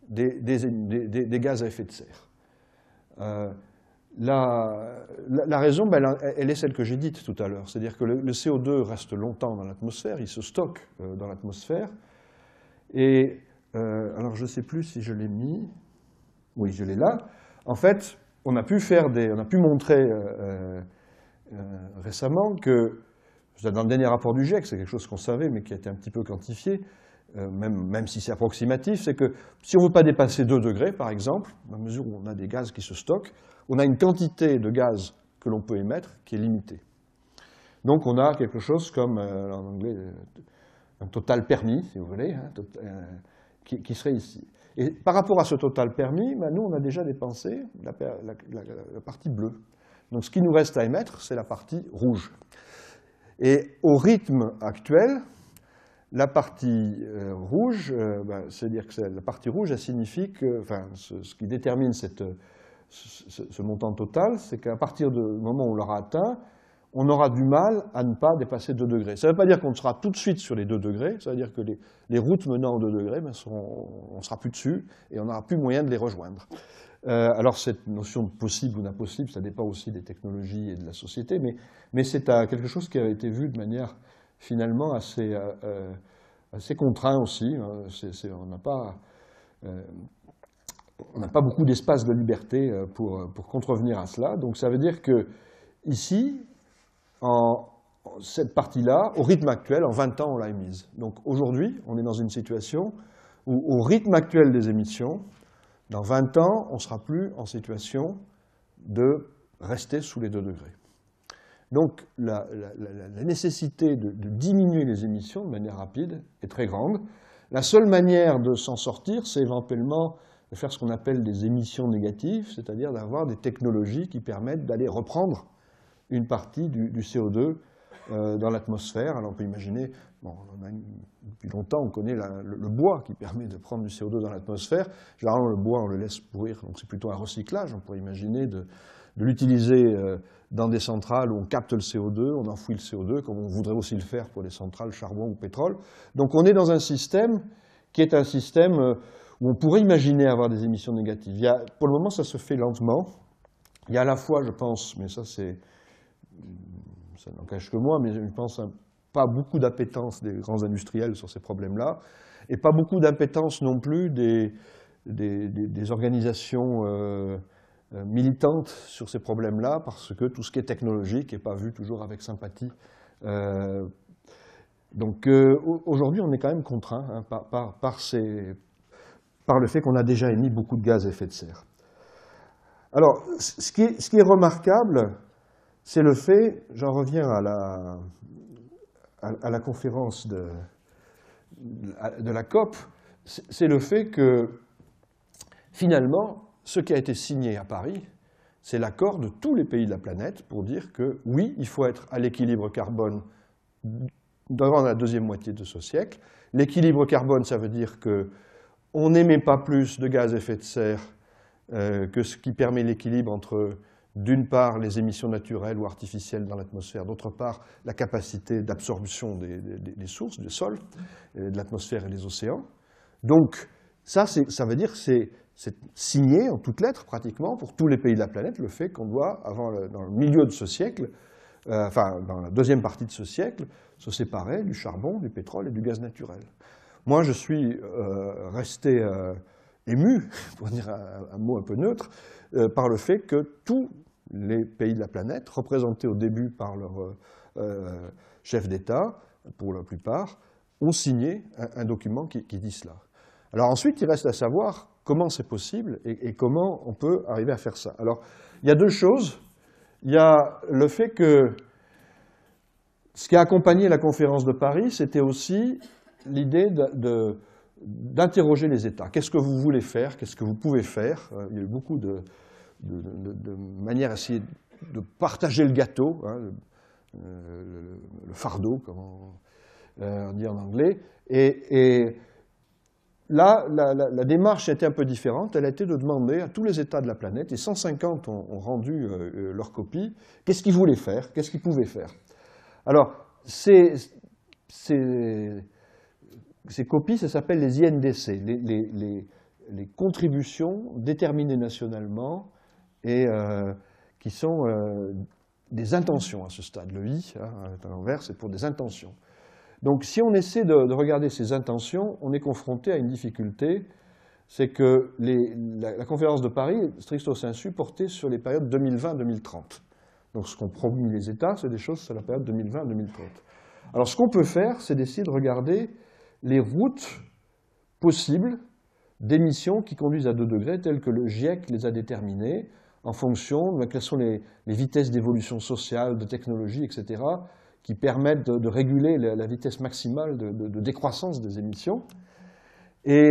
des gaz à effet de serre. La raison, elle est celle que j'ai dite tout à l'heure, c'est-à-dire que le CO2 reste longtemps dans l'atmosphère, il se stocke dans l'atmosphère, et alors je ne sais plus si je l'ai mis, oui, je l'ai là. En fait, on a pu montrer récemment que, dans le dernier rapport du GIEC, c'est quelque chose qu'on savait, mais qui a été un petit peu quantifié, même si c'est approximatif, c'est que si on ne veut pas dépasser 2 degrés, par exemple, à mesure où on a des gaz qui se stockent, on a une quantité de gaz que l'on peut émettre qui est limitée. Donc on a quelque chose comme, en anglais, un total permis, si vous voulez, hein, qui serait ici. Et par rapport à ce total permis, nous, on a déjà dépensé la partie bleue. Donc ce qui nous reste à émettre, c'est la partie rouge. Et au rythme actuel, la partie rouge, c'est-à-dire que la partie rouge, elle signifie que, enfin, ce qui détermine ce montant total, c'est qu'à partir du moment où on l'aura atteint, on aura du mal à ne pas dépasser 2 degrés. Ça ne veut pas dire qu'on sera tout de suite sur les 2 degrés, ça veut dire que les routes menant aux 2 degrés, on ne sera plus dessus et on n'aura plus moyen de les rejoindre. Alors cette notion de possible ou d'impossible, ça dépend aussi des technologies et de la société, mais c'est quelque chose qui a été vu de manière finalement assez contraint aussi. On n'a pas beaucoup d'espace de liberté pour contrevenir à cela. Donc ça veut dire que ici, cette partie-là, au rythme actuel, en 20 ans, on l'a émise. Donc aujourd'hui, on est dans une situation où, au rythme actuel des émissions, dans 20 ans, on ne sera plus en situation de rester sous les 2 degrés. Donc la nécessité de diminuer les émissions de manière rapide est très grande. La seule manière de s'en sortir, c'est éventuellement de faire ce qu'on appelle des émissions négatives, c'est-à-dire d'avoir des technologies qui permettent d'aller reprendre une partie du CO2 dans l'atmosphère. Alors on peut imaginer, depuis longtemps on connaît le bois qui permet de prendre du CO2 dans l'atmosphère. Généralement le bois on le laisse pourrir, donc c'est plutôt un recyclage. On pourrait imaginer de l'utiliser dans des centrales où on capte le CO2, on enfouit le CO2, comme on voudrait aussi le faire pour des centrales charbon ou pétrole. Donc on est dans un système qui est un système où on pourrait imaginer avoir des émissions négatives. Pour le moment ça se fait lentement. Il y a à la fois, je pense, mais ça n'engage que moi, mais je pense pas beaucoup d'appétence des grands industriels sur ces problèmes-là, et pas beaucoup d'appétence non plus des organisations militantes sur ces problèmes-là, parce que tout ce qui est technologique n'est pas vu toujours avec sympathie. Donc aujourd'hui, on est quand même contraint par le fait qu'on a déjà émis beaucoup de gaz à effet de serre. Alors, ce qui est remarquable, c'est le fait, j'en reviens à la conférence de la COP, c'est le fait que, finalement, ce qui a été signé à Paris, c'est l'accord de tous les pays de la planète pour dire que, oui, il faut être à l'équilibre carbone dans la deuxième moitié de ce siècle. L'équilibre carbone, ça veut dire qu'on n'émet pas plus de gaz à effet de serre que ce qui permet l'équilibre entre, d'une part, les émissions naturelles ou artificielles dans l'atmosphère, d'autre part, la capacité d'absorption des sources, du sol, de l'atmosphère et des océans. Donc, ça veut dire que c'est signé en toutes lettres, pratiquement, pour tous les pays de la planète, le fait qu'on doit, dans le milieu de ce siècle, dans la deuxième partie de ce siècle, se séparer du charbon, du pétrole et du gaz naturel. Moi, je suis resté ému, pour dire un mot un peu neutre, par le fait que tous les pays de la planète, représentés au début par leurs chefs d'État, pour la plupart, ont signé un document qui dit cela. Alors ensuite, il reste à savoir comment c'est possible et comment on peut arriver à faire ça. Alors, il y a deux choses. Il y a le fait que ce qui a accompagné la conférence de Paris, c'était aussi l'idée d'interroger les États. Qu'est-ce que vous voulez faire? Qu'est-ce que vous pouvez faire? Il y a eu beaucoup de manière à essayer de partager le gâteau, hein, le fardeau, comme on dit en anglais. Et là, la démarche était un peu différente. Elle a été de demander à tous les États de la planète, et 150 ont rendu leur copie, qu'est-ce qu'ils voulaient faire, qu'est-ce qu'ils pouvaient faire. Alors, ces copies, ça s'appelle les INDC, les contributions déterminées nationalement et qui sont des intentions à ce stade. Le I, à l'envers, c'est pour des intentions. Donc si on essaie de regarder ces intentions, on est confronté à une difficulté, c'est que la conférence de Paris, stricto sensu, portait sur les périodes 2020-2030. Donc ce qu'ont promis les États, c'est des choses sur la période 2020-2030. Alors ce qu'on peut faire, c'est d'essayer de regarder les routes possibles d'émissions qui conduisent à 2 degrés, telles que le GIEC les a déterminées, en fonction de quelles sont les vitesses d'évolution sociale, de technologie, etc., qui permettent de réguler la vitesse maximale de décroissance des émissions. Et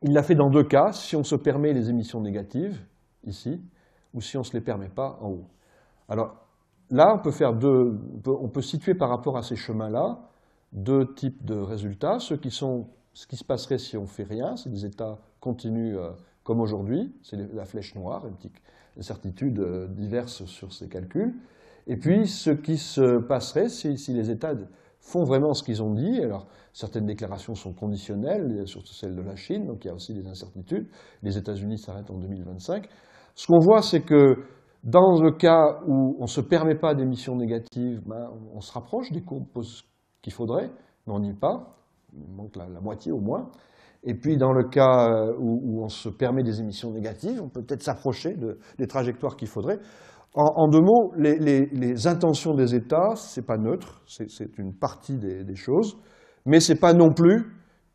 il l'a fait dans 2 cas, si on se permet les émissions négatives, ici, ou si on ne se les permet pas, en haut. Alors là, on peut situer par rapport à ces chemins-là 2 types de résultats, ce qui se passerait si on ne fait rien, si les États continuent comme aujourd'hui, c'est la flèche noire, une certitude diverse sur ces calculs. Et puis, ce qui se passerait si les États font vraiment ce qu'ils ont dit. Alors, certaines déclarations sont conditionnelles, surtout celle de la Chine, donc il y a aussi des incertitudes. Les États-Unis s'arrêtent en 2025. Ce qu'on voit, c'est que dans le cas où on ne se permet pas d'émissions négatives, on se rapproche des courbes qu'il faudrait, mais on n'y est pas. Il manque la moitié au moins. Et puis, dans le cas où on se permet des émissions négatives, on peut peut-être s'approcher des trajectoires qu'il faudrait. En 2 mots, les intentions des États, ce n'est pas neutre, c'est une partie des choses, mais ce n'est pas non plus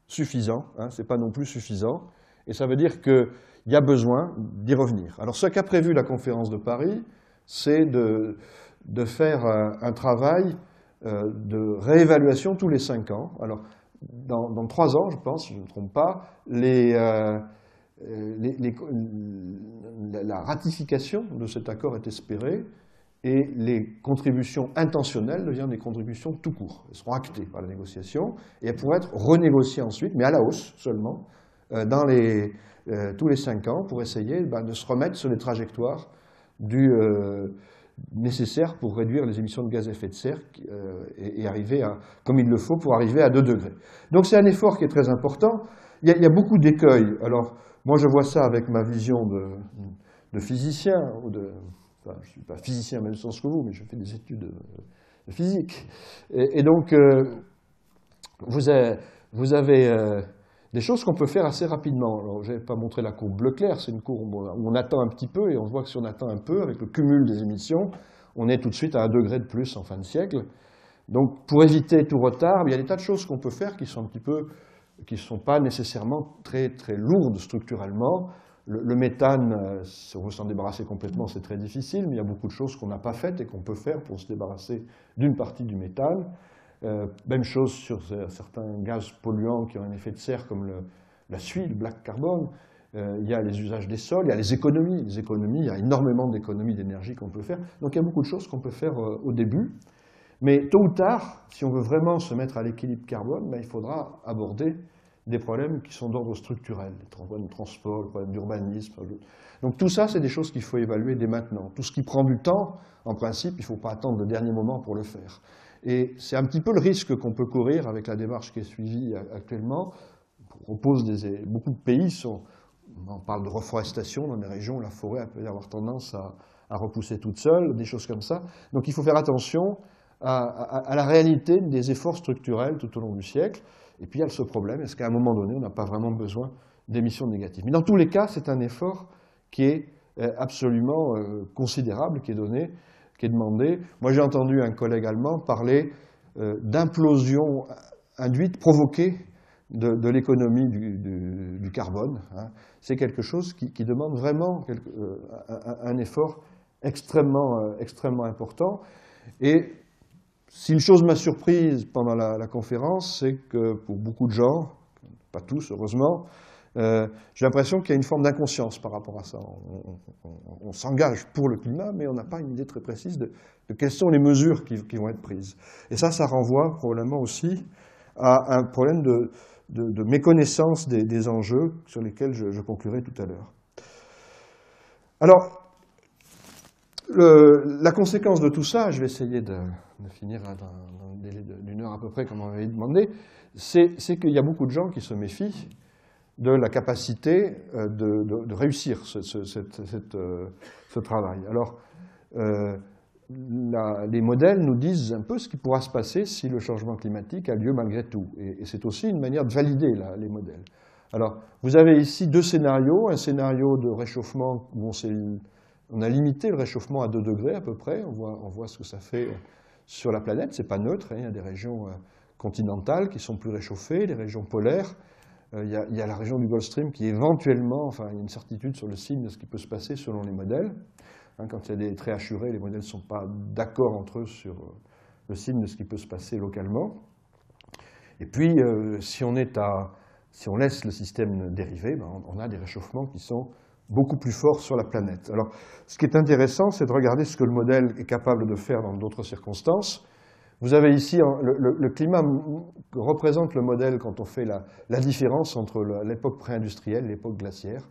suffisant. C'est pas non plus suffisant. Et ça veut dire qu'il y a besoin d'y revenir. Alors, ce qu'a prévu la conférence de Paris, c'est de faire un travail de réévaluation tous les 5 ans. Alors, dans 3 ans, je pense, si je ne me trompe pas, la ratification de cet accord est espérée et les contributions intentionnelles deviennent des contributions tout court. Elles seront actées par la négociation et elles pourront être renégociées ensuite, mais à la hausse seulement, tous les 5 ans pour essayer de se remettre sur les trajectoires nécessaires pour réduire les émissions de gaz à effet de serre et arriver comme il le faut pour arriver à 2 degrés. Donc c'est un effort qui est très important. Il y a beaucoup d'écueils. Alors, moi, je vois ça avec ma vision de physicien. Enfin, je ne suis pas physicien en même sens que vous, mais je fais des études de physique. Et donc, vous avez des choses qu'on peut faire assez rapidement. Alors, je n'avais pas montré la courbe bleu clair. C'est une courbe où on attend un petit peu, et on voit que si on attend un peu, avec le cumul des émissions, on est tout de suite à 1 degré de plus en fin de siècle. Donc, pour éviter tout retard, il y a des tas de choses qu'on peut faire qui sont qui ne sont pas nécessairement très, très lourdes structurellement. Le méthane, si on veut s'en débarrasser complètement, c'est très difficile, mais il y a beaucoup de choses qu'on n'a pas faites et qu'on peut faire pour se débarrasser d'une partie du méthane. Même chose sur certains gaz polluants qui ont un effet de serre, comme la suie, le black carbone. Il y a les usages des sols, il y a les économies. Les économies, il y a énormément d'économies d'énergie qu'on peut faire. Donc il y a beaucoup de choses qu'on peut faire au début. Mais tôt ou tard, si on veut vraiment se mettre à l'équilibre carbone, il faudra aborder des problèmes qui sont d'ordre structurel, les problèmes de transport, les problèmes d'urbanisme. Donc tout ça, c'est des choses qu'il faut évaluer dès maintenant. Tout ce qui prend du temps, en principe, il ne faut pas attendre le dernier moment pour le faire. Et c'est un petit peu le risque qu'on peut courir avec la démarche qui est suivie actuellement. Beaucoup de pays on parle de reforestation dans des régions où la forêt peut avoir tendance à repousser toute seule, des choses comme ça. Donc il faut faire attention à la réalité des efforts structurels tout au long du siècle. Et puis il y a ce problème, est-ce qu'à un moment donné, on n'a pas vraiment besoin d'émissions négatives? Mais dans tous les cas, c'est un effort qui est absolument considérable, qui est demandé. Moi, j'ai entendu un collègue allemand parler d'implosion induite, provoquée de l'économie du carbone. C'est quelque chose qui demande vraiment un effort extrêmement important. Et si une chose m'a surprise pendant la conférence, c'est que pour beaucoup de gens, pas tous heureusement, J'ai l'impression qu'il y a une forme d'inconscience par rapport à ça. On s'engage pour le climat, mais on n'a pas une idée très précise de quelles sont les mesures qui vont être prises. Et ça renvoie probablement aussi à un problème de méconnaissance des enjeux sur lesquels je conclurai tout à l'heure. Alors, la conséquence de tout ça, je vais essayer de finir dans un délai d'une heure à peu près, comme on m'avait demandé, c'est qu'il y a beaucoup de gens qui se méfient de la capacité de réussir ce travail. Alors, les modèles nous disent un peu ce qui pourra se passer si le changement climatique a lieu malgré tout. Et c'est aussi une manière de valider les modèles. Alors, vous avez ici deux scénarios. Un scénario de réchauffement où on a limité le réchauffement à 2 degrés à peu près. On voit ce que ça fait sur la planète. Ce n'est pas neutre. Il y a des régions continentales qui sont plus réchauffées, des régions polaires. Il y a la région du Gulf Stream qui éventuellement, enfin, il y a une certitude sur le signe de ce qui peut se passer selon les modèles. Quand il y a des traits assurés, les modèles ne sont pas d'accord entre eux sur le signe de ce qui peut se passer localement. Et puis, si on laisse le système dériver, on a des réchauffements qui sont beaucoup plus forts sur la planète. Alors, ce qui est intéressant, c'est de regarder ce que le modèle est capable de faire dans d'autres circonstances. Vous avez ici le climat que représente le modèle quand on fait la différence entre l'époque pré-industrielle et l'époque glaciaire.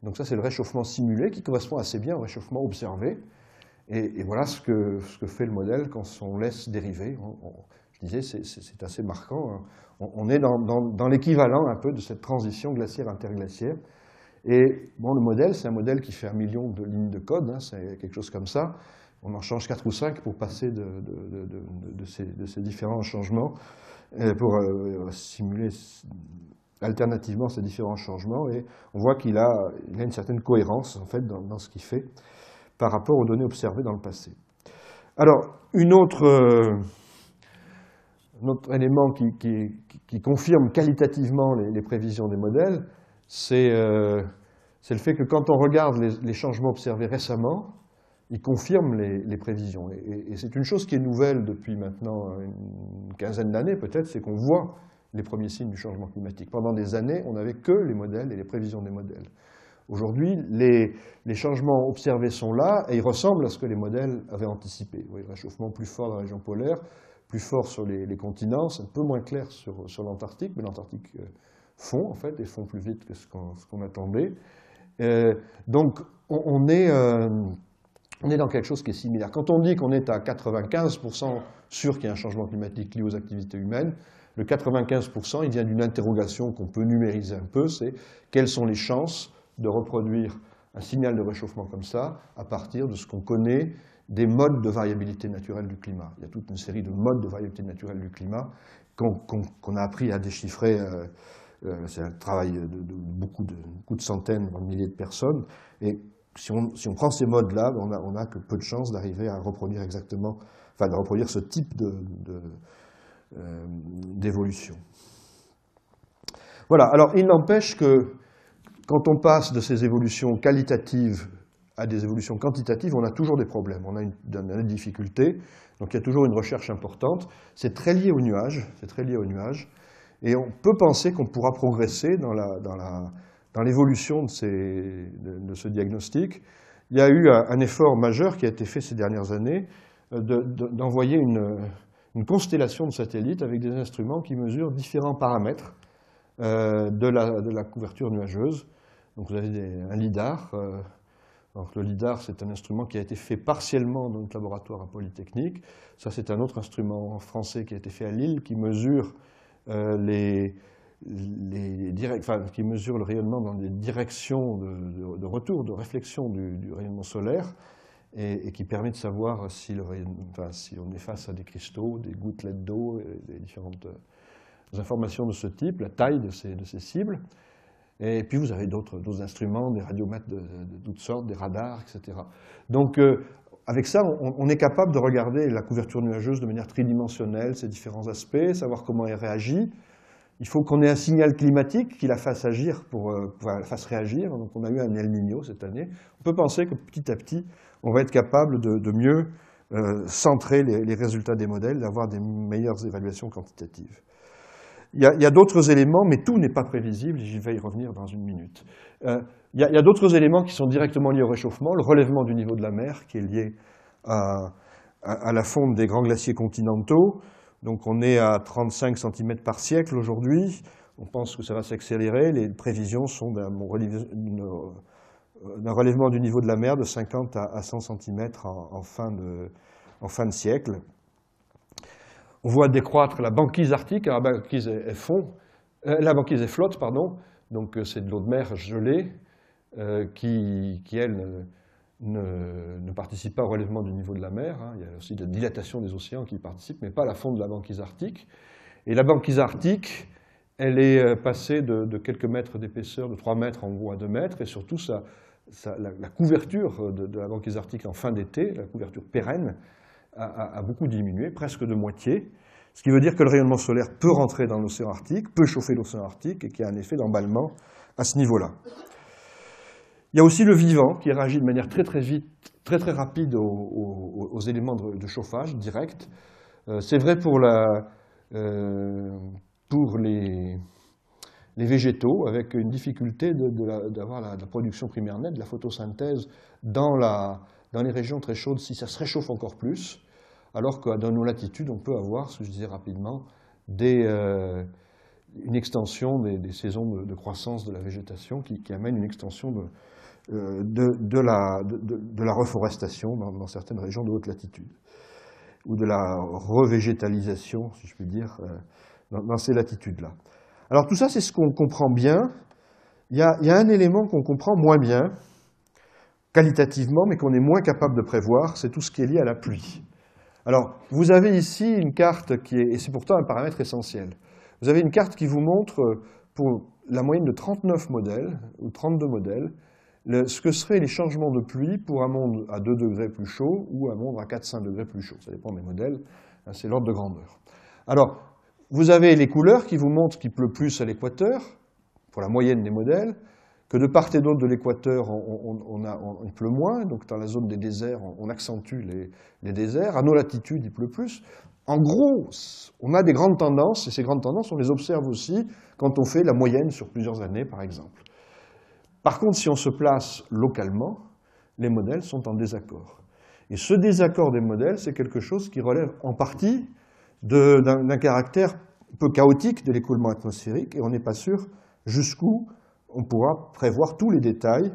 Donc ça, c'est le réchauffement simulé qui correspond assez bien au réchauffement observé. Et voilà ce que fait le modèle quand on laisse dériver. Je disais, c'est assez marquant. On est dans l'équivalent un peu de cette transition glaciaire-interglaciaire. Et bon, le modèle, c'est un modèle qui fait 1 million de lignes de code, c'est quelque chose comme ça. On en change 4 ou 5 pour passer de ces différents changements, pour simuler alternativement ces différents changements. Et on voit qu'il a une certaine cohérence en fait, dans ce qu'il fait par rapport aux données observées dans le passé. Alors, un autre élément qui confirme qualitativement les prévisions des modèles, c'est le fait que quand on regarde les changements observés récemment, ils confirment les prévisions. Et c'est une chose qui est nouvelle depuis maintenant une quinzaine d'années peut-être, c'est qu'on voit les premiers signes du changement climatique. Pendant des années, on n'avait que les modèles et les prévisions des modèles. Aujourd'hui, les changements observés sont là et ils ressemblent à ce que les modèles avaient anticipé. Vous voyez, le réchauffement plus fort dans la région polaire, plus fort sur les continents, c'est un peu moins clair sur l'Antarctique, mais l'Antarctique fond en fait, et fond plus vite que ce qu'on attendait. Donc on est dans quelque chose qui est similaire. Quand on dit qu'on est à 95% sûr qu'il y a un changement climatique lié aux activités humaines, le 95%, il vient d'une interrogation qu'on peut numériser un peu, c'est quelles sont les chances de reproduire un signal de réchauffement comme ça à partir de ce qu'on connaît des modes de variabilité naturelle du climat. Il y a toute une série de modes de variabilité naturelle du climat qu'on a appris à déchiffrer. C'est un travail de beaucoup de centaines, de milliers de personnes. Et si on prend ces modes-là, on a que peu de chances d'arriver à reproduire exactement, enfin de reproduire ce type d'évolution. Voilà, alors il n'empêche que quand on passe de ces évolutions qualitatives à des évolutions quantitatives, on a toujours des problèmes, on a des difficultés, donc il y a toujours une recherche importante. C'est très lié aux nuages, et on peut penser qu'on pourra progresser dans l'évolution de ce diagnostic. Il y a eu un effort majeur qui a été fait ces dernières années d'envoyer une constellation de satellites avec des instruments qui mesurent différents paramètres de la couverture nuageuse. Donc vous avez un LIDAR. Donc le LIDAR, c'est un instrument qui a été fait partiellement dans notre laboratoire à Polytechnique. Ça, c'est un autre instrument français qui a été fait à Lille qui mesure qui mesure le rayonnement dans des directions de retour, de réflexion du rayonnement solaire, et qui permet de savoir si on est face à des cristaux, des gouttelettes d'eau, des différentes informations de ce type, la taille de ces cibles. Et puis vous avez d'autres instruments, des radiomètres de toutes sortes, des radars, etc. Donc avec ça, on est capable de regarder la couverture nuageuse de manière tridimensionnelle, ses différents aspects, savoir comment elle réagit. Il faut qu'on ait un signal climatique qui la fasse agir, la fasse réagir. Donc on a eu un El Niño cette année. On peut penser que petit à petit, on va être capable de mieux centrer les résultats des modèles, d'avoir des meilleures évaluations quantitatives. Il y a d'autres éléments, mais tout n'est pas prévisible, et j'y vais y revenir dans une minute. Il y a d'autres éléments qui sont directement liés au réchauffement, le relèvement du niveau de la mer, qui est lié à la fonte des grands glaciers continentaux. Donc on est à 35 cm par siècle aujourd'hui, on pense que ça va s'accélérer, les prévisions sont d'un relèvement du niveau de la mer de 50 à 100 cm en fin de siècle. On voit décroître la banquise arctique, alors la banquise est flotte, pardon, donc c'est de l'eau de mer gelée qui elle, ne participe pas au relèvement du niveau de la mer. Hein. Il y a aussi de la dilatation des océans qui participent, mais pas à la fonte de la banquise arctique. Et la banquise arctique, elle est passée de quelques mètres d'épaisseur, de 3 mètres en gros à 2 mètres, et surtout la couverture de la banquise arctique en fin d'été, la couverture pérenne, a beaucoup diminué, presque de moitié, ce qui veut dire que le rayonnement solaire peut rentrer dans l'océan Arctique, peut chauffer l'océan Arctique et qui a un effet d'emballement à ce niveau-là. Il y a aussi le vivant qui réagit de manière très vite, très rapide aux éléments de chauffage direct. C'est vrai pour les végétaux, avec une difficulté d'avoir la production primaire nette, de la photosynthèse dans les régions très chaudes, si ça se réchauffe encore plus, alors que dans nos latitudes, on peut avoir, ce que je disais rapidement, une extension des saisons de croissance de la végétation qui amène une extension de la reforestation dans certaines régions de haute latitude, ou de la revégétalisation, si je puis dire, dans ces latitudes-là. Alors tout ça, c'est ce qu'on comprend bien. Il y a un élément qu'on comprend moins bien, qualitativement, mais qu'on est moins capable de prévoir, c'est tout ce qui est lié à la pluie. Alors, vous avez ici une carte et c'est pourtant un paramètre essentiel. Vous avez une carte qui vous montre, pour la moyenne de 39 modèles, ou 32 modèles, ce que seraient les changements de pluie pour un monde à 2 degrés plus chaud ou un monde à 4-5 degrés plus chaud. Ça dépend des modèles, c'est l'ordre de grandeur. Alors, vous avez les couleurs qui vous montrent qu'il pleut plus à l'équateur, pour la moyenne des modèles, que de part et d'autre de l'équateur, il pleut moins, donc dans la zone des déserts, on accentue les déserts. À nos latitudes, il pleut plus. En gros, on a des grandes tendances, et ces grandes tendances, on les observe aussi quand on fait la moyenne sur plusieurs années, par exemple. Par contre, si on se place localement, les modèles sont en désaccord. Et ce désaccord des modèles, c'est quelque chose qui relève en partie d'un caractère un peu chaotique de l'écoulement atmosphérique, et on n'est pas sûr jusqu'où on pourra prévoir tous les détails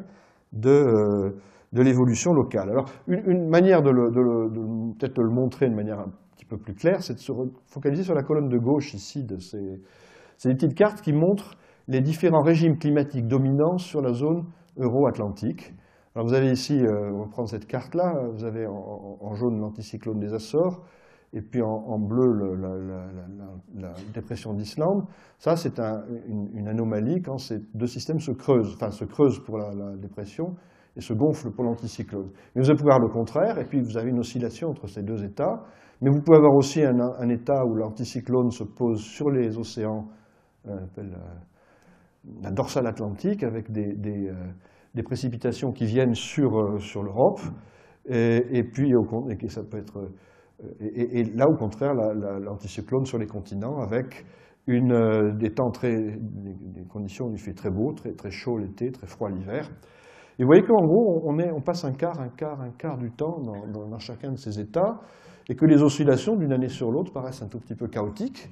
de l'évolution locale. Alors, une manière peut-être de le montrer de manière un petit peu plus claire, c'est de se focaliser sur la colonne de gauche ici. C'est des petites cartes qui montrent les différents régimes climatiques dominants sur la zone euro-atlantique. Alors vous avez ici, on va prendre cette carte-là, vous avez en jaune l'anticyclone des Açores, et puis en bleu la dépression d'Islande. Ça, c'est une anomalie quand ces deux systèmes se creusent pour la dépression et se gonflent pour l'anticyclone. Mais vous allez pouvoir le contraire, et puis vous avez une oscillation entre ces deux états, mais vous pouvez avoir aussi un état où l'anticyclone se pose sur les océans, on appelle la dorsale atlantique, avec des précipitations qui viennent sur l'Europe, et puis ça peut être... Et là, au contraire, l'anticyclone sur les continents, avec des conditions où il fait très beau, très chaud l'été, très froid l'hiver. Et vous voyez qu'en gros, on passe un quart du temps dans chacun de ces états, et que les oscillations d'une année sur l'autre paraissent un tout petit peu chaotiques.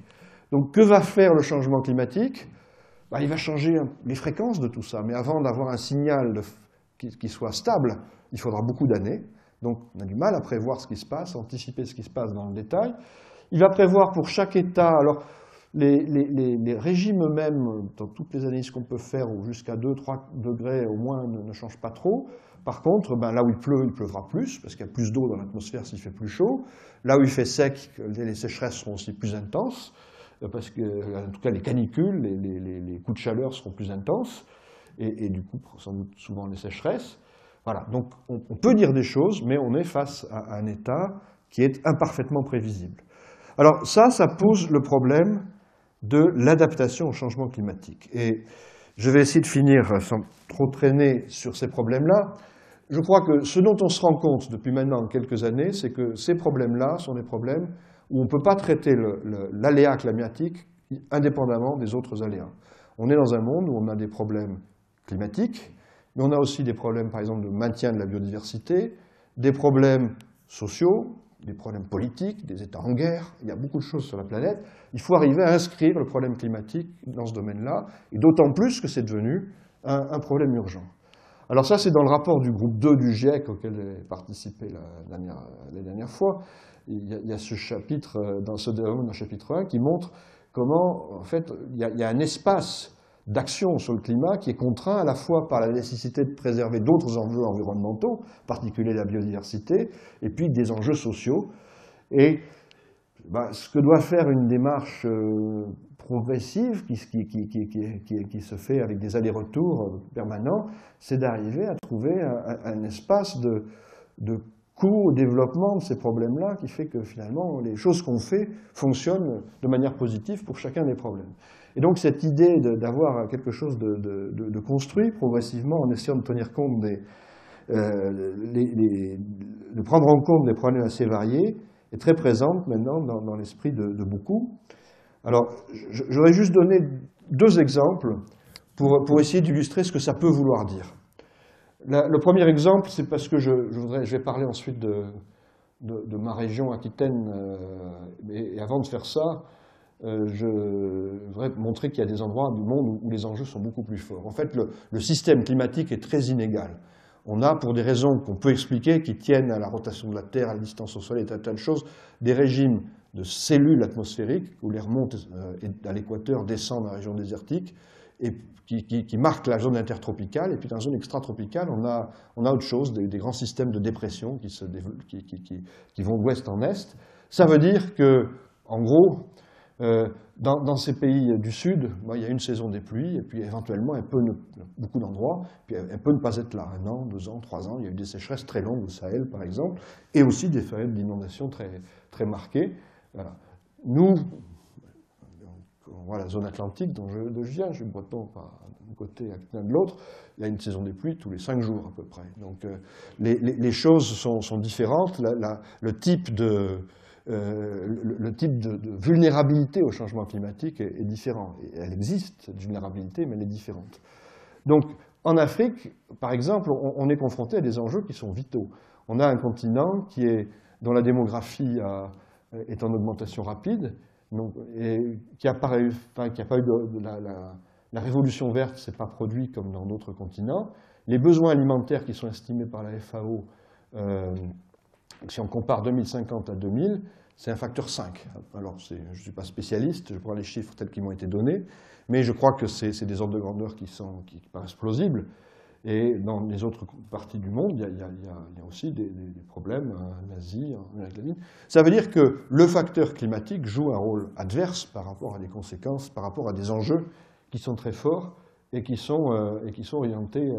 Donc, que va faire le changement climatique? Il va changer les fréquences de tout ça, mais avant d'avoir un signal qui soit stable, il faudra beaucoup d'années. Donc on a du mal à prévoir ce qui se passe, à anticiper ce qui se passe dans le détail. Il va prévoir pour chaque État, alors les régimes eux-mêmes, dans toutes les analyses qu'on peut faire, où jusqu'à 2-3 degrés au moins ne changent pas trop. Par contre, là où il pleuvra plus, parce qu'il y a plus d'eau dans l'atmosphère s'il fait plus chaud. Là où il fait sec, les sécheresses seront aussi plus intenses, parce que, en tout cas, les canicules, les coups de chaleur seront plus intenses, et du coup, sans doute souvent les sécheresses. Voilà, donc on peut dire des choses, mais on est face à un état qui est imparfaitement prévisible. Alors ça pose le problème de l'adaptation au changement climatique. Et je vais essayer de finir sans trop traîner sur ces problèmes-là. Je crois que ce dont on se rend compte depuis maintenant quelques années, c'est que ces problèmes-là sont des problèmes où on ne peut pas traiter l'aléa climatique indépendamment des autres aléas. On est dans un monde où on a des problèmes climatiques, mais on a aussi des problèmes, par exemple, de maintien de la biodiversité, des problèmes sociaux, des problèmes politiques, des États en guerre. Il y a beaucoup de choses sur la planète. Il faut arriver à inscrire le problème climatique dans ce domaine-là, et d'autant plus que c'est devenu un problème urgent. Alors ça, c'est dans le rapport du groupe 2 du GIEC auquel j'ai participé la dernière fois. Il y a ce chapitre, dans le chapitre 1, qui montre comment, en fait, il y a un espace d'action sur le climat qui est contraint à la fois par la nécessité de préserver d'autres enjeux environnementaux, en particulier la biodiversité, et puis des enjeux sociaux. Et ce que doit faire une démarche progressive qui se fait avec des allers-retours permanents, c'est d'arriver à trouver un espace de co-développement de ces problèmes-là qui fait que finalement les choses qu'on fait fonctionnent de manière positive pour chacun des problèmes. Et donc cette idée d'avoir quelque chose de construit progressivement en essayant de tenir compte de prendre en compte des problèmes assez variés est très présente maintenant dans l'esprit de beaucoup. Alors, je voudrais juste donner 2 exemples pour essayer d'illustrer ce que ça peut vouloir dire. Le premier exemple, c'est parce que je vais parler ensuite de ma région Aquitaine, et avant de faire ça, je voudrais montrer qu'il y a des endroits du monde où les enjeux sont beaucoup plus forts. En fait, le système climatique est très inégal. On a, pour des raisons qu'on peut expliquer, qui tiennent à la rotation de la Terre, à la distance au Soleil, et tas de choses, des régimes de cellules atmosphériques, où l'air monte à l'équateur, descend dans la région désertique, et qui marquent la zone intertropicale. Et puis dans la zone extratropicale, on a autre chose, des grands systèmes de dépression qui vont d'ouest en est. Ça veut dire que, en gros, dans ces pays du Sud, il y a une saison des pluies, et puis éventuellement, beaucoup d'endroits, puis elle peut ne pas être là, 1 an, 2 ans, 3 ans. Il y a eu des sécheresses très longues au Sahel, par exemple, et aussi des périodes d'inondation très, très marquées. Voilà. Nous, on voit la zone atlantique dont je viens, je suis breton d'un côté, Aquitain de l'autre, il y a une saison des pluies tous les 5 jours à peu près. Donc les choses sont différentes, le type de vulnérabilité au changement climatique est différent. Et elle existe, cette vulnérabilité, mais elle est différente. Donc, en Afrique, par exemple, on est confronté à des enjeux qui sont vitaux. On a un continent dont la démographie est en augmentation rapide, et qui n'a pas eu la révolution verte ne s'est pas produite comme dans d'autres continents. Les besoins alimentaires qui sont estimés par la FAO, si on compare 2050 à 2000, c'est un facteur 5. Alors, je ne suis pas spécialiste, je prends les chiffres tels qu'ils m'ont été donnés, mais je crois que c'est des ordres de grandeur qui paraissent plausibles. Et dans les autres parties du monde, il y a aussi des problèmes en Asie, en Amérique latine. Ça veut dire que le facteur climatique joue un rôle adverse par rapport à des conséquences, par rapport à des enjeux qui sont très forts et qui sont orientés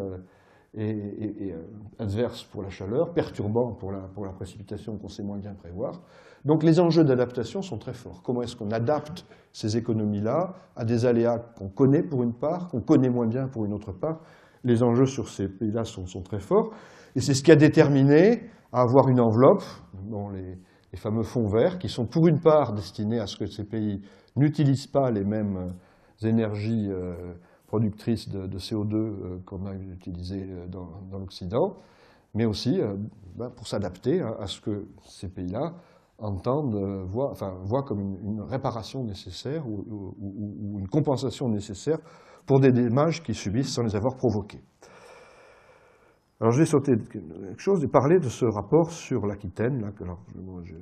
et adverses pour la chaleur, perturbants pour la précipitation qu'on sait moins bien prévoir. Donc les enjeux d'adaptation sont très forts. Comment est-ce qu'on adapte ces économies-là à des aléas qu'on connaît pour une part, qu'on connaît moins bien pour une autre part? Les enjeux sur ces pays-là sont très forts. Et c'est ce qui a déterminé à avoir une enveloppe, dont les fameux fonds verts, qui sont pour une part destinés à ce que ces pays n'utilisent pas les mêmes énergies productrices de CO2 qu'on a utilisées dans l'Occident, mais aussi pour s'adapter à ce que ces pays-là voient comme une réparation nécessaire ou une compensation nécessaire pour des dommages qu'ils subissent sans les avoir provoqués. Alors je vais sauter quelque chose et parler de ce rapport sur l'Aquitaine. Je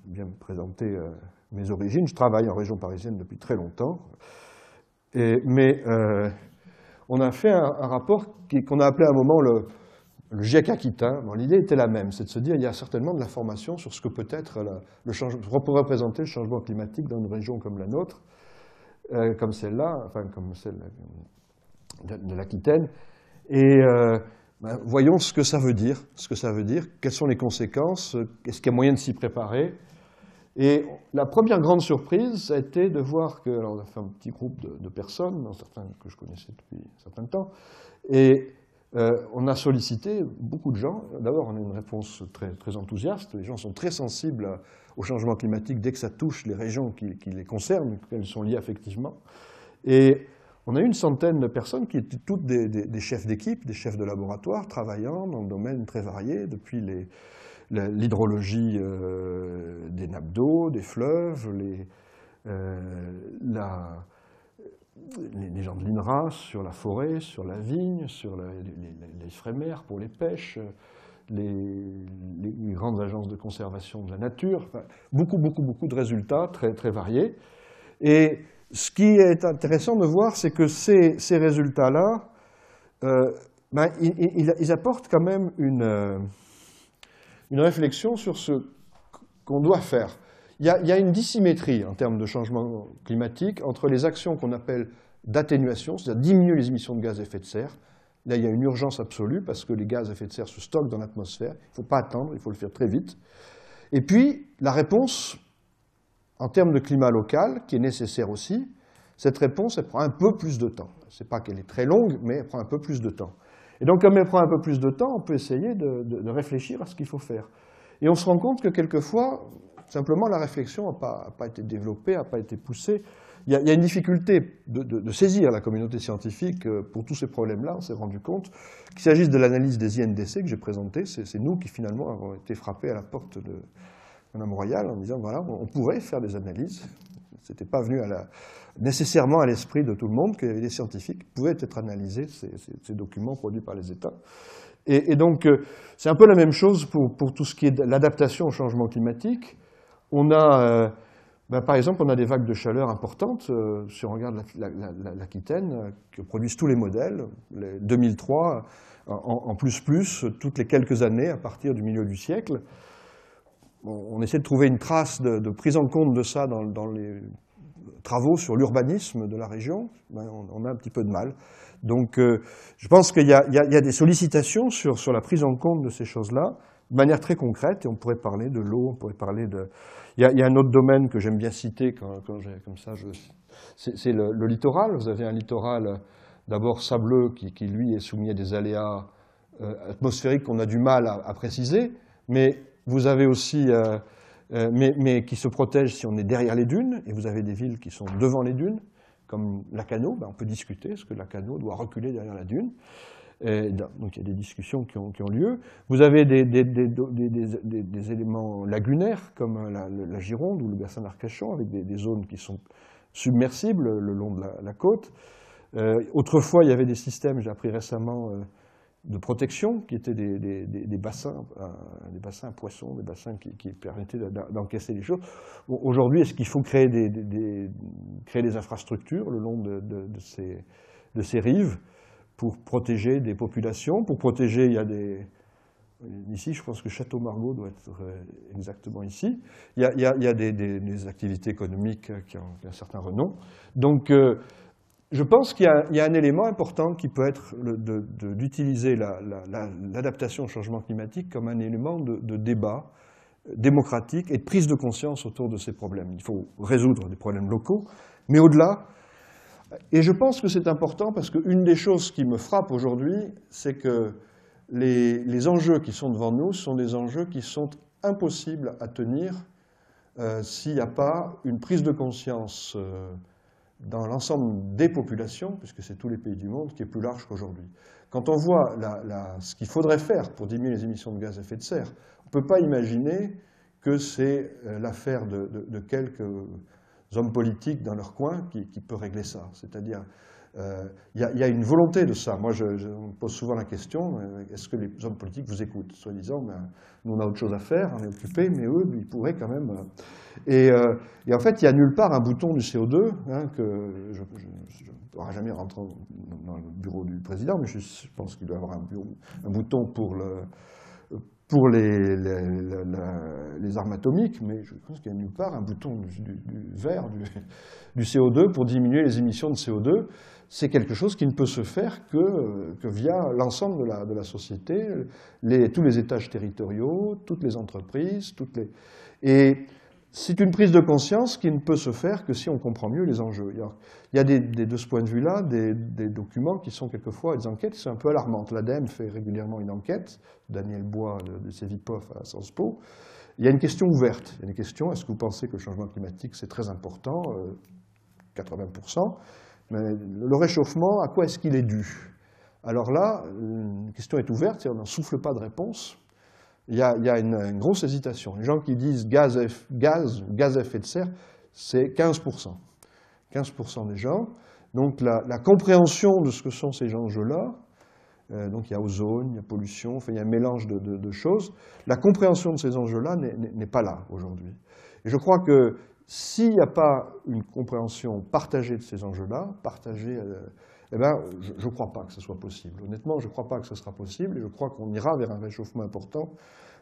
viens de présenter mes origines. Je travaille en région parisienne depuis très longtemps. Mais on a fait un rapport qu'on a appelé à un moment le GIEC Aquitain. Bon, l'idée était la même, c'est de se dire qu'il y a certainement de l'information sur ce que peut être pour représenter le changement climatique dans une région comme la nôtre, comme celle-là, comme celle de l'Aquitaine. Et voyons ce que ça veut dire, quelles sont les conséquences, est-ce qu'il y a moyen de s'y préparer. Et la première grande surprise, ça a été de voir que, alors on a fait un petit groupe de personnes, certains que je connaissais depuis un certain temps, et on a sollicité beaucoup de gens. D'abord, on a une réponse très, très enthousiaste. Les gens sont très sensibles au changement climatique dès que ça touche les régions qui les concernent, qu'elles sont liées affectivement. Et on a eu une centaine de personnes qui étaient toutes des chefs d'équipe, des chefs de laboratoire, travaillant dans le domaine très varié, depuis l'hydrologie des nappes d'eau, des fleuves, les gens de l'INRA sur la forêt, sur la vigne, sur les frémères pour les pêches, les grandes agences de conservation de la nature. Enfin, beaucoup de résultats très, très variés. Et ce qui est intéressant de voir, c'est que ces résultats-là, ils apportent quand même une réflexion sur ce qu'on doit faire. Il y a une dissymétrie en termes de changement climatique entre les actions qu'on appelle d'atténuation, c'est-à-dire diminuer les émissions de gaz à effet de serre. Là, il y a une urgence absolue parce que les gaz à effet de serre se stockent dans l'atmosphère. Il ne faut pas attendre, il faut le faire très vite. Et puis, la réponse, en termes de climat local, qui est nécessaire aussi, cette réponse, elle prend un peu plus de temps. Ce n'est pas qu'elle est très longue, mais elle prend un peu plus de temps. Et donc, comme elle prend un peu plus de temps, on peut essayer de réfléchir à ce qu'il faut faire. Et on se rend compte que quelquefois, simplement, la réflexion n'a pas été développée, n'a pas été poussée. Il y a une difficulté de saisir la communauté scientifique pour tous ces problèmes-là. On s'est rendu compte qu'il s'agisse de l'analyse des INDC que j'ai présentée, c'est nous qui finalement avons été frappés à la porte de Mme Royal en disant voilà, on pourrait faire des analyses. Ce n'était pas venu nécessairement à l'esprit de tout le monde qu'il y avait des scientifiques qui pouvaient être analysés, ces documents produits par les États. Et donc, c'est un peu la même chose pour tout ce qui est de l'adaptation au changement climatique. On a, par exemple, on a des vagues de chaleur importantes. Si on regarde l'Aquitaine, que produisent tous les modèles, 2003, en plus, toutes les quelques années, à partir du milieu du siècle. On essaie de trouver une trace de prise en compte de ça dans les travaux sur l'urbanisme de la région. On a un petit peu de mal. Donc, je pense qu'il y a des sollicitations sur la prise en compte de ces choses-là, de manière très concrète, et on pourrait parler de l'eau, on pourrait parler de... Il y a un autre domaine que j'aime bien citer quand j'ai comme ça, c'est le littoral. Vous avez un littoral d'abord sableux qui, lui, est soumis à des aléas atmosphériques qu'on a du mal à préciser, mais vous avez aussi... mais qui se protègent si on est derrière les dunes, et vous avez des villes qui sont devant les dunes, comme Lacanau. On peut discuter, est-ce que Lacanau doit reculer derrière la dune? Donc il y a des discussions qui ont lieu. Vous avez des éléments lagunaires, comme la Gironde ou le bassin d'Arcachon, avec des zones qui sont submersibles le long de la côte. Autrefois, il y avait des systèmes, j'ai appris récemment, de protection, qui étaient des bassins à poissons, des bassins qui permettaient d'encaisser les choses. Aujourd'hui, est-ce qu'il faut créer des infrastructures le long de ces rives pour protéger des populations, pour protéger, il y a ici, je pense que Château-Margaux doit être exactement ici. Il y a des activités économiques qui ont un certain renom. Donc, je pense qu'il y a un élément important qui peut être d'utiliser l'adaptation au changement climatique comme un élément de débat démocratique et de prise de conscience autour de ces problèmes. Il faut résoudre des problèmes locaux, mais au-delà, et je pense que c'est important parce qu'une des choses qui me frappe aujourd'hui, c'est que les enjeux qui sont devant nous sont des enjeux qui sont impossibles à tenir s'il n'y a pas une prise de conscience dans l'ensemble des populations, puisque c'est tous les pays du monde, qui est plus large qu'aujourd'hui. Quand on voit ce qu'il faudrait faire pour diminuer les émissions de gaz à effet de serre, on ne peut pas imaginer que c'est l'affaire de quelques hommes politiques dans leur coin qui peut régler ça. C'est-à-dire, il y a une volonté de ça. Moi, je me pose souvent la question, est-ce que les hommes politiques vous écoutent? Soi-disant, nous on a autre chose à faire, on est occupés, mais eux, ils pourraient quand même... Et en fait, il n'y a nulle part un bouton du CO2, que je ne pourrai jamais rentrer dans le bureau du président, mais je pense qu'il doit y avoir un bouton pour les armes atomiques, mais je pense qu'il n'y a nulle part un bouton du vert, du CO2 pour diminuer les émissions de CO2. C'est quelque chose qui ne peut se faire que via l'ensemble de la société, tous les étages territoriaux, toutes les entreprises, et c'est une prise de conscience qui ne peut se faire que si on comprend mieux les enjeux. Il y a de ce point de vue-là des documents qui sont quelquefois des enquêtes qui sont un peu alarmantes. L'ADEME fait régulièrement une enquête, Daniel Bois de Cevipof à Sciences Po. Il y a une question ouverte. Il y a une question, est-ce que vous pensez que le changement climatique c'est très important, 80%, mais le réchauffement, à quoi est-ce qu'il est dû? Alors là, une question est ouverte, on n'en souffle pas de réponse. Il y a une grosse hésitation. Les gens qui disent gaz à effet de serre, c'est 15%. 15% des gens. Donc la compréhension de ce que sont ces enjeux-là, donc il y a ozone, il y a pollution, enfin il y a un mélange de choses. La compréhension de ces enjeux-là n'est pas là aujourd'hui. Et je crois que s'il n'y a pas une compréhension partagée de ces enjeux-là, eh ben, je ne crois pas que ce soit possible. Honnêtement, je ne crois pas que ce sera possible et je crois qu'on ira vers un réchauffement important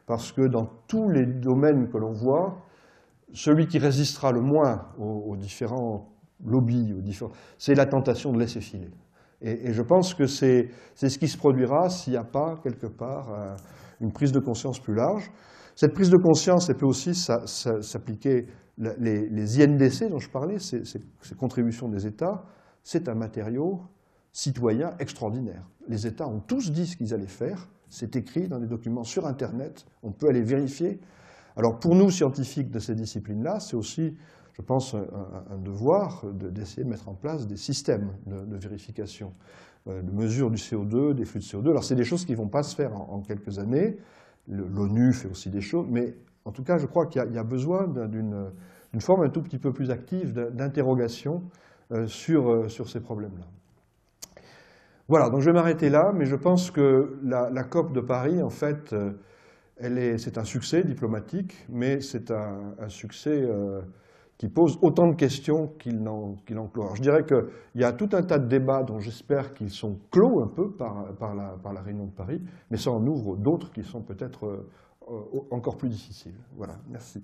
parce que dans tous les domaines que l'on voit, celui qui résistera le moins aux différents lobbies, c'est la tentation de laisser filer. Et je pense que c'est ce qui se produira s'il n'y a pas, quelque part, une prise de conscience plus large. Cette prise de conscience, elle peut aussi s'appliquer, les INDC dont je parlais, ces contributions des États, c'est un matériau citoyen extraordinaire. Les États ont tous dit ce qu'ils allaient faire, c'est écrit dans des documents sur Internet, on peut aller vérifier. Alors pour nous, scientifiques de ces disciplines-là, c'est aussi, je pense, un devoir d'essayer de mettre en place des systèmes de vérification, de mesure du CO2, des flux de CO2. Alors c'est des choses qui ne vont pas se faire en quelques années, l'ONU fait aussi des choses, mais en tout cas, je crois qu'il y a besoin d'une forme un tout petit peu plus active d'interrogation sur ces problèmes-là. Voilà, donc je vais m'arrêter là, mais je pense que la COP de Paris, en fait, c'est un succès diplomatique, mais c'est un succès qui pose autant de questions qu'il n'en clôt. Alors, je dirais qu'il y a tout un tas de débats dont j'espère qu'ils sont clos un peu par la réunion de Paris, mais ça en ouvre d'autres qui sont peut-être encore plus difficiles. Voilà, merci.